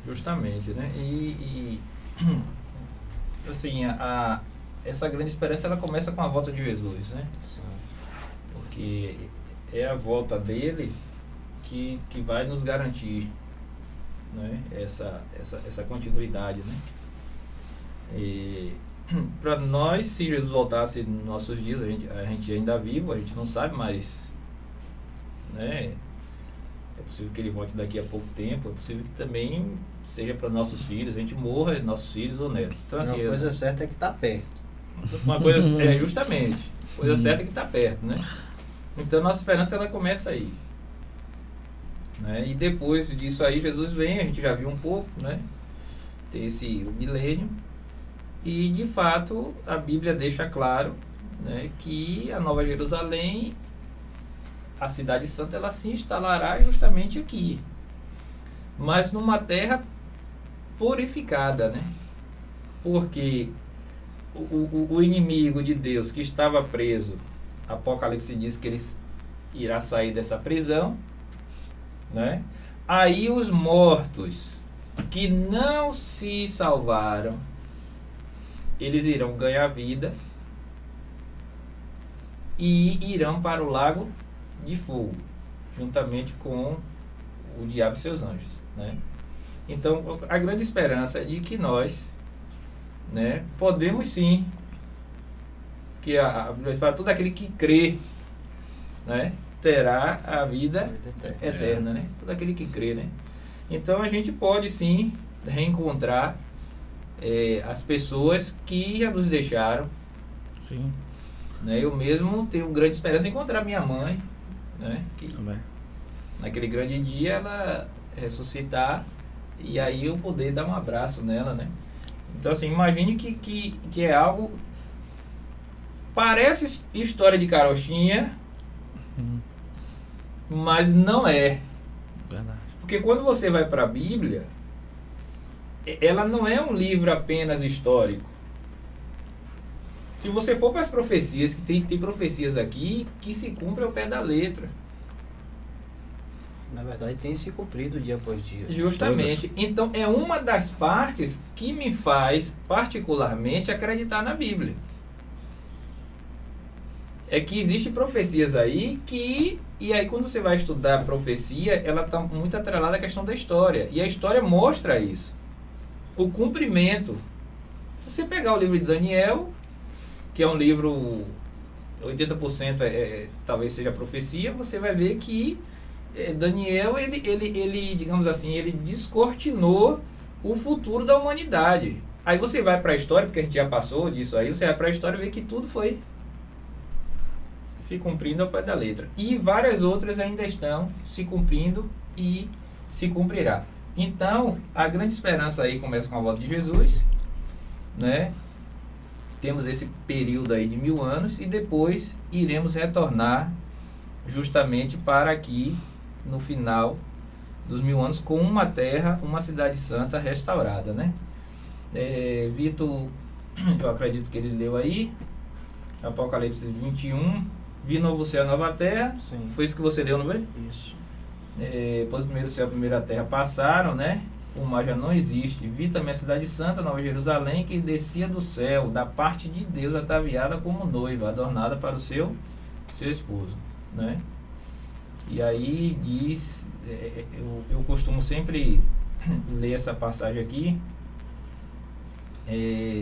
Justamente, né? E assim, essa grande esperança ela começa com a volta de Jesus, né? Sim. Porque é a volta dele que vai nos garantir, né? essa continuidade, né? E para nós, se Jesus voltasse nos nossos dias, a gente ainda vivo, a gente não sabe, mas, né, é possível que ele volte daqui a pouco tempo, é possível que também seja para nossos filhos, a gente morra, nossos filhos ou netos. Então, assim, uma coisa certa é que está perto. Uma coisa justamente, coisa certa é que está perto, né? Então nossa esperança ela começa aí, né? E depois disso aí Jesus vem, a gente já viu um pouco, né? Tem o milênio. E, de fato, a Bíblia deixa claro, né, que a Nova Jerusalém, a Cidade Santa, ela se instalará justamente aqui. Mas numa terra purificada, né? Porque o inimigo de Deus que estava preso, Apocalipse diz que ele irá sair dessa prisão, né? Aí os mortos que não se salvaram, eles irão ganhar vida e irão para o lago de fogo, juntamente com o diabo e seus anjos, né? Então, a grande esperança é de que nós, né, podemos sim, que a Bíblia fala, todo aquele que crê, né, terá a vida eterna, né? Todo aquele que crê, né? Então, a gente pode sim reencontrar as pessoas que já nos deixaram. Sim. Né? Eu mesmo tenho grande esperança em encontrar minha mãe, né? Que Também. naquele grande dia ela ressuscitar e aí eu poder dar um abraço nela, né? Então, assim, imagine que é algo, parece história de carochinha, mas não é. Verdade. Porque quando você vai para a Bíblia, ela não é um livro apenas histórico. Se você for para as profecias, que tem profecias aqui que se cumprem ao pé da letra. Na verdade, tem se cumprido dia após dia. Justamente. Então, é uma das partes que me faz particularmente acreditar na Bíblia. É que existem profecias aí que... E aí, quando você vai estudar a profecia, ela está muito atrelada à questão da história. E a história mostra isso. O cumprimento. Se você pegar o livro de Daniel, que é um livro, 80% talvez seja profecia, você vai ver que Daniel, ele, digamos assim, ele descortinou o futuro da humanidade. Aí você vai para a história, porque a gente já passou disso aí, você vai para a história e vê que tudo foi se cumprindo ao pé da letra. E várias outras ainda estão se cumprindo e se cumprirá. Então, a grande esperança aí começa com a volta de Jesus, né? Temos esse período aí de 1000 anos e depois iremos retornar justamente para aqui no final dos 1000 anos com uma terra, uma cidade santa restaurada, né? Vitor, eu acredito que ele leu aí, Apocalipse 21, vi novo céu e nova terra. Sim. Foi isso que você leu, não foi? Isso. Pois o primeiro céu e a primeira terra passaram, né? O mar já não existe. Vi também a cidade santa, Nova Jerusalém, que descia do céu, da parte de Deus, ataviada como noiva, adornada para o seu esposo, né? E aí diz, eu costumo sempre ler essa passagem aqui,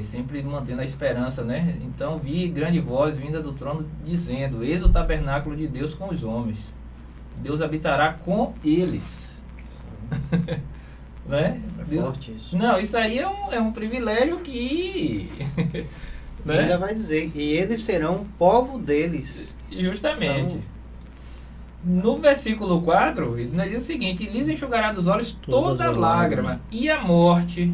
sempre mantendo a esperança, né? Então vi grande voz vinda do trono dizendo: eis o tabernáculo de Deus com os homens, Deus habitará com eles. Né? É forte isso. Não, isso aí é um privilégio que né? Ainda vai dizer, e eles serão povo deles. Justamente. No versículo 4, ele diz o seguinte: lhes enxugará dos olhos toda lágrima, e a morte,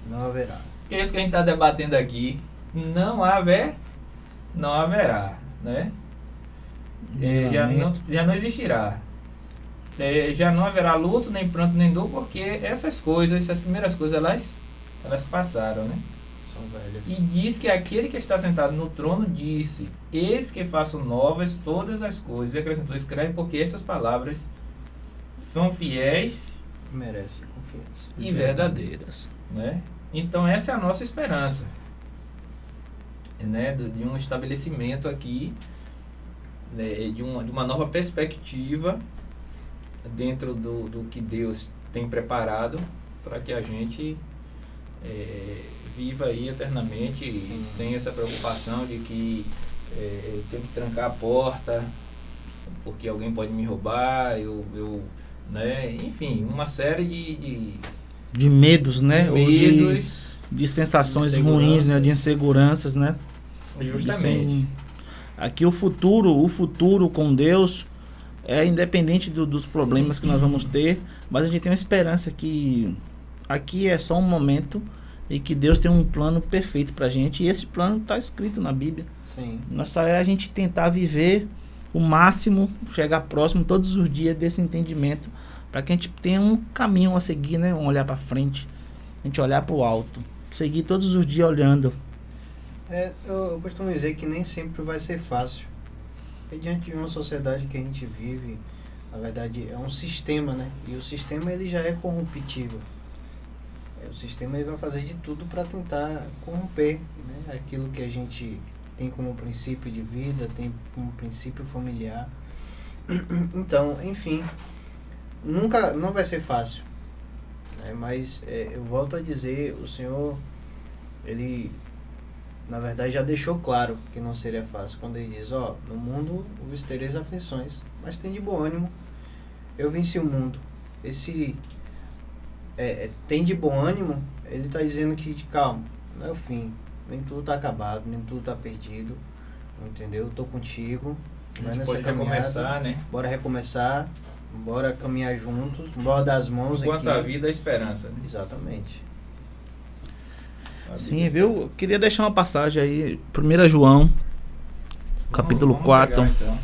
não haverá. que é isso que a gente está debatendo aqui, não haverá, né? Já não existirá. Já não haverá luto, nem pranto, nem dor, porque essas primeiras coisas, elas passaram, né? São velhas. E diz que aquele que está sentado no trono disse: eis que faço novas todas as coisas. E acrescentou: escreve, porque essas palavras são fiéis Merece confiança. e verdadeiras, né? Então essa é a nossa esperança, né? De um estabelecimento aqui, né? de uma nova perspectiva dentro do que Deus tem preparado para que a gente viva aí eternamente. Sim. Sem essa preocupação de que eu tenho que trancar a porta porque alguém pode me roubar, né? Enfim, uma série de medos, né? Medos, de sensações ruins, né? De inseguranças, né? Justamente. Aqui o futuro com Deus é independente dos problemas que nós vamos ter, mas a gente tem uma esperança que aqui é só um momento e que Deus tem um plano perfeito pra gente, e esse plano está escrito na Bíblia. Sim. Nossa é a gente tentar viver o máximo, chegar próximo todos os dias desse entendimento, para que a gente tenha um caminho a seguir, né? Um olhar para frente, a gente olhar para o alto, seguir todos os dias olhando. Eu costumo dizer que nem sempre vai ser fácil. E diante de uma sociedade que a gente vive, na verdade é um sistema, né? E o sistema ele já é corruptível. O sistema ele vai fazer de tudo para tentar corromper, né? Aquilo que a gente tem como princípio de vida, tem como princípio familiar. Então, enfim, não vai ser fácil, né? Mas eu volto a dizer, o Senhor, ele na verdade já deixou claro que não seria fácil, quando ele diz: no mundo vos tereis aflições, mas tem de bom ânimo, eu venci o mundo. Esse tem de bom ânimo, ele está dizendo que calma, não é o fim, nem tudo está acabado, nem tudo está perdido, entendeu? Eu tô contigo, vai nessa pode caminhada, recomeçar, né? Bora recomeçar, bora caminhar juntos, bora dar as mãos enquanto aqui. a vida é a esperança, né? Exatamente. Sim, viu? Eu queria deixar uma passagem aí, 1 João, capítulo 4. Pegar, então.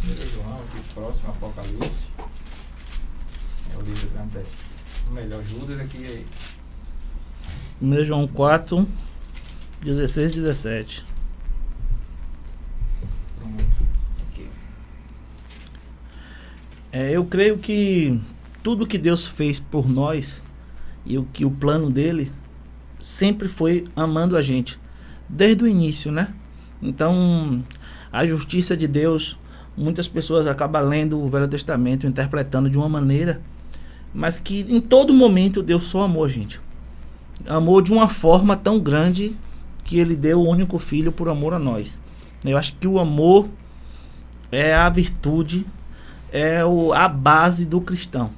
1 João, aqui próximo, Apocalipse. É o livro que acontece. O melhor Judas aqui. 1 João 4, 16 e 17. Pronto. Aqui. Eu creio que tudo que Deus fez por nós e o plano dele sempre foi amando a gente, desde o início, né? Então, a justiça de Deus, muitas pessoas acabam lendo o Velho Testamento, interpretando de uma maneira, mas que em todo momento Deus só amou a gente. Amou de uma forma tão grande que ele deu o único filho por amor a nós. Eu acho que o amor é a virtude, a base do cristão,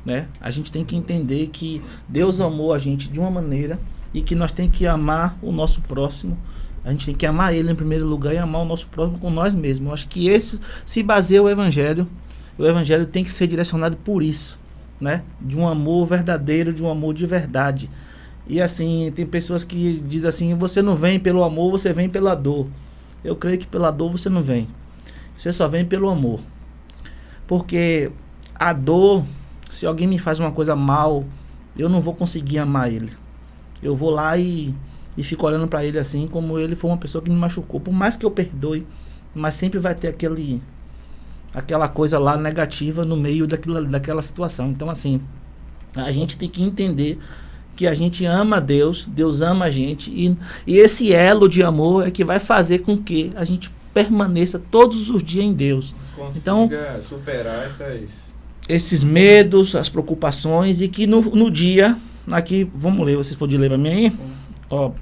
né? A gente tem que entender que Deus amou a gente de uma maneira e que nós temos que amar o nosso próximo. A gente tem que amar ele em primeiro lugar e amar o nosso próximo com nós mesmos. Eu acho que esse se baseia o Evangelho. O Evangelho tem que ser direcionado por isso, né? De um amor verdadeiro, de um amor de verdade. E assim, tem pessoas que dizem assim: você não vem pelo amor, você vem pela dor. Eu creio que pela dor você não vem. Você só vem pelo amor. Porque a dor, se alguém me faz uma coisa mal, eu não vou conseguir amar ele. Eu vou lá e fico olhando pra ele assim, como ele foi uma pessoa que me machucou. Por mais que eu perdoe, mas sempre vai ter aquela coisa lá negativa no meio daquela situação. Então assim, a gente tem que entender que a gente ama Deus, Deus ama a gente, e esse elo de amor é que vai fazer com que a gente permaneça todos os dias em Deus. Consiga Então, superar esses medos, as preocupações, e que no dia, aqui, vamos ler, vocês podem ler para mim aí? Ó,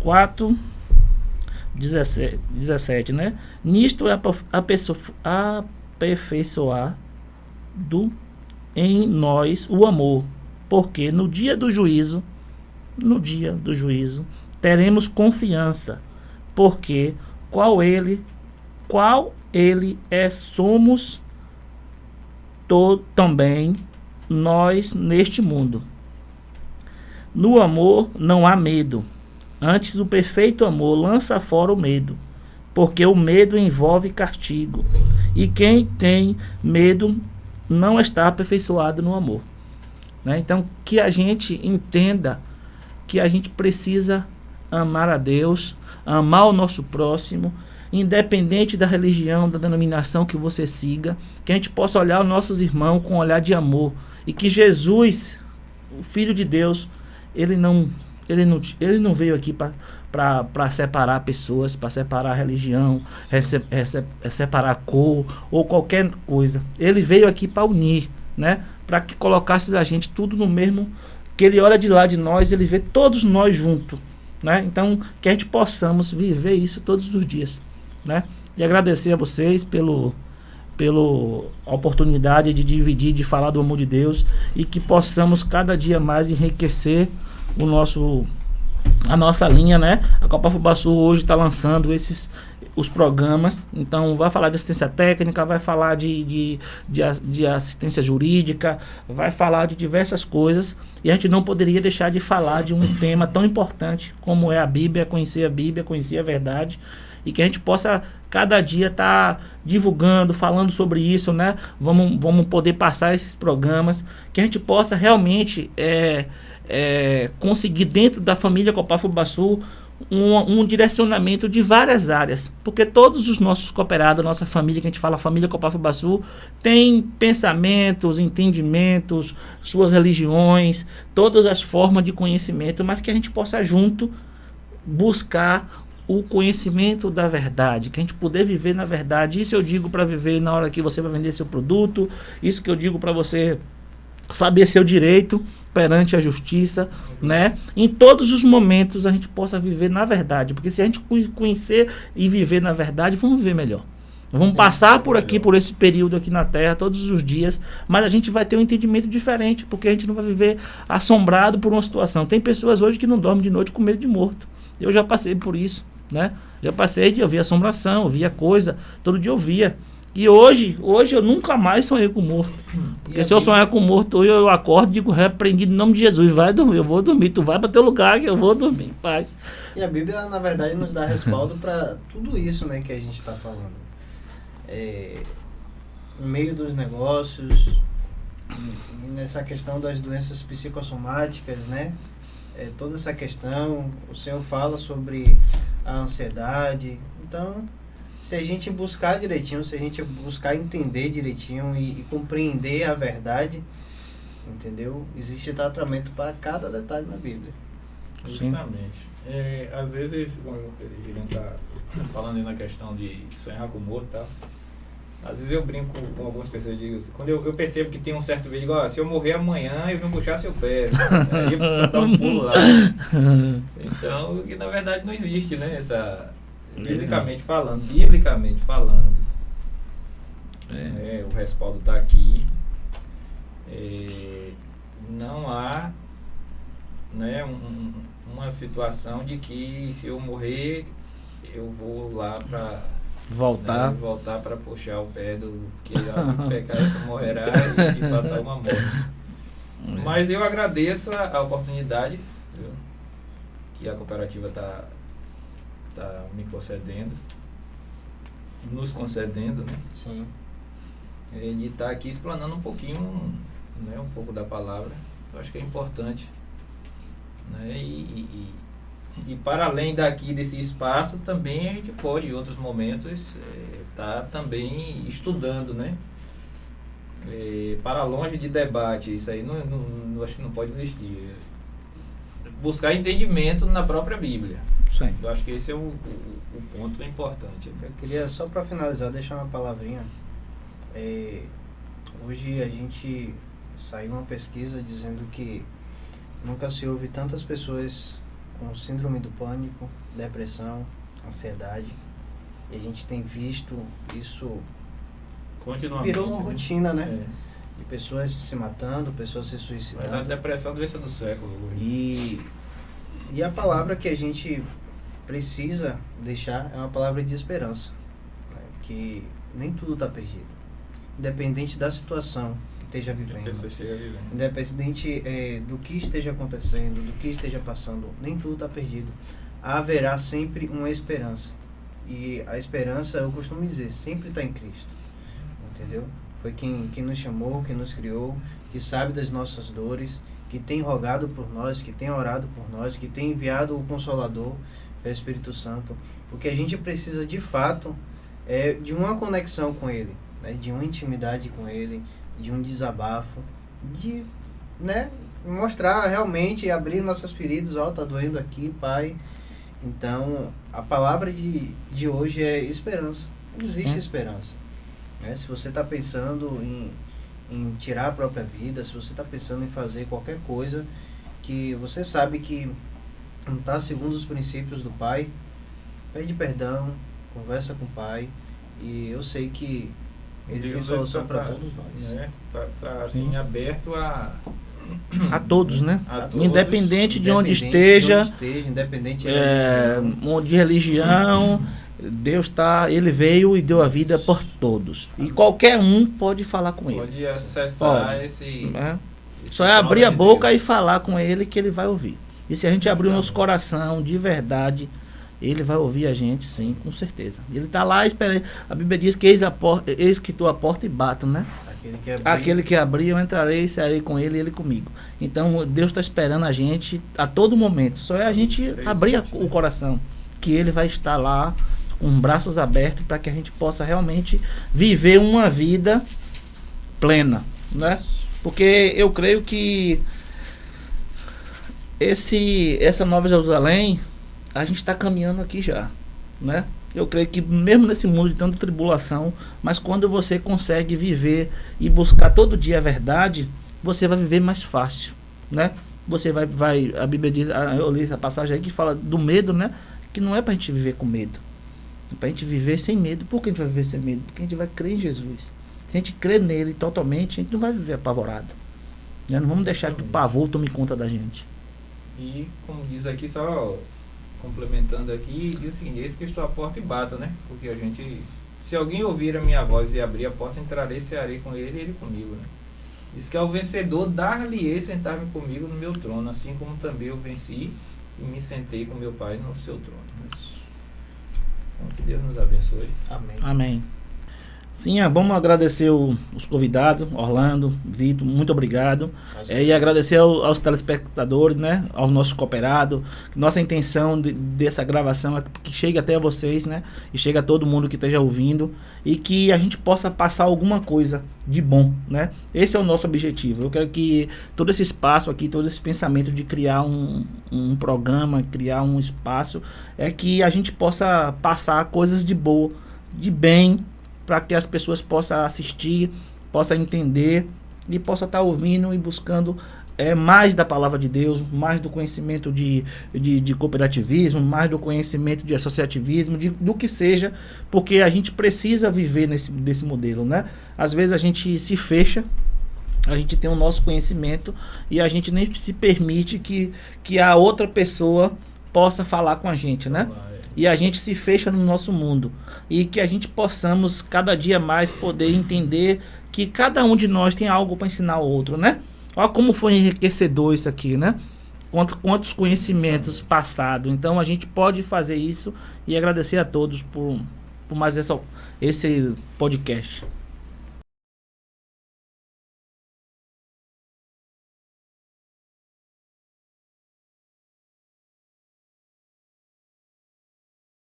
4:17, né? Nisto é aperfeiçoado em nós o amor, porque no dia do juízo, teremos confiança, porque qual ele é, somos também nós neste mundo. No amor não há medo, antes o perfeito amor lança fora o medo, porque o medo envolve castigo, e quem tem medo não está aperfeiçoado no amor, né? Então, que a gente entenda que a gente precisa amar a Deus, amar o nosso próximo, independente da religião, da denominação que você siga, que a gente possa olhar os nossos irmãos com um olhar de amor, e que Jesus, o Filho de Deus, ele não veio aqui para separar pessoas, para separar religião, separar cor ou qualquer coisa. Ele veio aqui para unir, né? Para que colocasse a gente tudo no mesmo, que ele olha de lá de nós, ele vê todos nós juntos, né? Então, que a gente possamos viver isso todos os dias, né? E agradecer a vocês pela oportunidade de dividir, de falar do amor de Deus, e que possamos cada dia mais enriquecer a nossa linha, né? A Copa Fubaçu hoje está lançando os programas. Então vai falar de assistência técnica, vai falar de assistência jurídica, vai falar de diversas coisas, e a gente não poderia deixar de falar de um tema tão importante como é a Bíblia, conhecer a verdade, e que a gente possa cada dia estar divulgando, falando sobre isso, né? Vamos poder passar esses programas, que a gente possa realmente conseguir dentro da família Copa Fubaçu um direcionamento de várias áreas, porque todos os nossos cooperados, nossa família, que a gente fala família Copa Fubaçu, tem pensamentos, entendimentos, suas religiões, todas as formas de conhecimento, mas que a gente possa junto buscar o conhecimento da verdade, que a gente poder viver na verdade. Isso eu digo para viver na hora que você vai vender seu produto, isso que eu digo para você saber seu direito perante a justiça, né? Em todos os momentos a gente possa viver na verdade, porque se a gente conhecer e viver na verdade, vamos viver melhor. Vamos passar por aqui, por esse período aqui na Terra, todos os dias, mas a gente vai ter um entendimento diferente, porque a gente não vai viver assombrado por uma situação. Tem pessoas hoje que não dormem de noite com medo de morto. Eu já passei por isso, né? Já passei de ouvir assombração, ouvia coisa, todo dia eu via. E hoje eu nunca mais sonhei com morto. Porque se eu sonhar com morto, hoje eu acordo e digo, repreendido em nome de Jesus, vai dormir, eu vou dormir, tu vai para teu lugar que eu vou dormir em paz. E a Bíblia, na verdade, nos dá respaldo para tudo isso, né, que a gente está falando. No meio dos negócios, nessa questão das doenças psicossomáticas, né? Toda essa questão, o Senhor fala sobre a ansiedade. Então, se a gente buscar direitinho, se a gente buscar entender direitinho e compreender a verdade, entendeu? Existe tratamento para cada detalhe na Bíblia. Justamente. Às vezes, como o Guilherme está falando aí na questão de sonhar com morto e tal, às vezes eu brinco com algumas pessoas e digo assim, quando eu percebo que tem um certo vídeo, igual, se eu morrer amanhã, eu vou puxar seu pé. Aí a pessoa dá um pulo lá. Então, que na verdade não existe, né? Biblicamente falando, o respaldo está aqui. Não há, né, uma situação de que se eu morrer, eu vou lá para voltar para puxar o pé que o pecado essa morrerá e faltar uma morte. Mas eu agradeço a oportunidade, viu, que a cooperativa está nos concedendo, né? Sim. De estar aqui explanando um pouquinho, né, um pouco da palavra. Eu acho que é importante, né? E para além desse espaço, também a gente pode, em outros momentos, estar também estudando, né? Para longe de debate, isso aí não acho que não pode existir. Buscar entendimento na própria Bíblia. Sim. Eu acho que esse é o ponto importante. Eu queria, só para finalizar, deixar uma palavrinha. Hoje a gente saiu uma pesquisa dizendo que nunca se ouve tantas pessoas com síndrome do pânico, depressão, ansiedade. E a gente tem visto isso Continuamente. virou uma rotina, né? É. De pessoas se matando, pessoas se Mas a suicidando. depressão é a doença do século. E a palavra que a gente precisa deixar é uma palavra de esperança, né? Que nem tudo está perdido. Independente da situação que esteja A vivendo, pessoa esteja vivendo. independente do que esteja acontecendo, do que esteja passando, nem tudo está perdido. Haverá sempre uma esperança. E a esperança, eu costumo dizer, sempre está em Cristo. Entendeu? Foi quem nos chamou, quem nos criou, que sabe das nossas dores, que tem rogado por nós, que tem orado por nós, que tem enviado o Consolador, que é o Espírito Santo. O que a gente precisa de fato é de uma conexão com Ele, né? De uma intimidade com Ele, de um desabafo, de, né, mostrar realmente, abrir nossas feridas. Ó, tá doendo aqui, Pai. Então, a palavra de hoje é esperança. Existe esperança. Se você está pensando em tirar a própria vida, se você está pensando em fazer qualquer coisa que você sabe que não está segundo os princípios do Pai, pede perdão, conversa com o Pai, e eu sei que Ele tem solução para todos nós. Tá assim, aberto a todos, né? A todos, Independente de onde esteja, independente de religião, Deus Ele veio e deu a vida por todos. E qualquer um pode falar com Ele. Pode acessar Pode. esse Só é abrir a boca e falar com Ele que Ele vai ouvir. E se a gente abrir o nosso coração de verdade, Ele vai ouvir a gente, sim, com certeza. Ele está lá esperando. A Bíblia diz que eis que estou à porta e bato, né? Aquele que abrir, eu entrarei e sairei com ele e ele comigo. Então Deus está esperando a gente a todo momento. Só é a gente abrir o coração, que Ele vai estar lá com braços abertos para que a gente possa realmente viver uma vida plena, né? Porque eu creio que essa Nova Jerusalém, a gente está caminhando aqui já, né? Eu creio que mesmo nesse mundo de tanta tribulação, mas quando você consegue viver e buscar todo dia a verdade, você vai viver mais fácil, né? Você vai a Bíblia diz, eu li essa passagem aí que fala do medo, né? Que não é pra gente viver com medo, é pra gente viver sem medo. Por que a gente vai viver sem medo? Porque a gente vai crer em Jesus. Se a gente crer nele totalmente, a gente não vai viver apavorado, né? Não vamos deixar que o pavor tome conta da gente. E como diz aqui, só complementando aqui, diz o seguinte: eis que estou à porta e bato, né? Porque a gente, se alguém ouvir a minha voz e abrir a porta, entrarei, cearei com ele e ele comigo, né? Diz que ao vencedor dar-lhe-ei sentar-me comigo no meu trono, assim como também eu venci e me sentei com meu Pai no seu trono. Então que Deus nos abençoe. Amém. Amém. Sim, vamos agradecer os convidados, Orlando, Vitor, muito obrigado. E agradecer aos telespectadores, né, aos nossos cooperados. Nossa intenção dessa gravação é que chegue até vocês, né, e chegue a todo mundo que esteja ouvindo, e que a gente possa passar alguma coisa de bom, né? Esse é o nosso objetivo. Eu quero que todo esse espaço aqui, todo esse pensamento de criar um programa, criar um espaço, é que a gente possa passar coisas de boa, de bem, para que as pessoas possam assistir, possam entender e possam estar ouvindo e buscando mais da palavra de Deus, mais do conhecimento de cooperativismo, mais do conhecimento de associativismo, do que seja, porque a gente precisa viver desse modelo, né? Às vezes a gente se fecha, a gente tem o nosso conhecimento e a gente nem se permite que a outra pessoa possa falar com a gente, né? E a gente se fecha no nosso mundo. E que a gente possamos cada dia mais poder entender que cada um de nós tem algo para ensinar ao outro, né? Olha como foi enriquecedor isso aqui, né? Quantos conhecimentos passados. Então a gente pode fazer isso e agradecer a todos por mais esse podcast.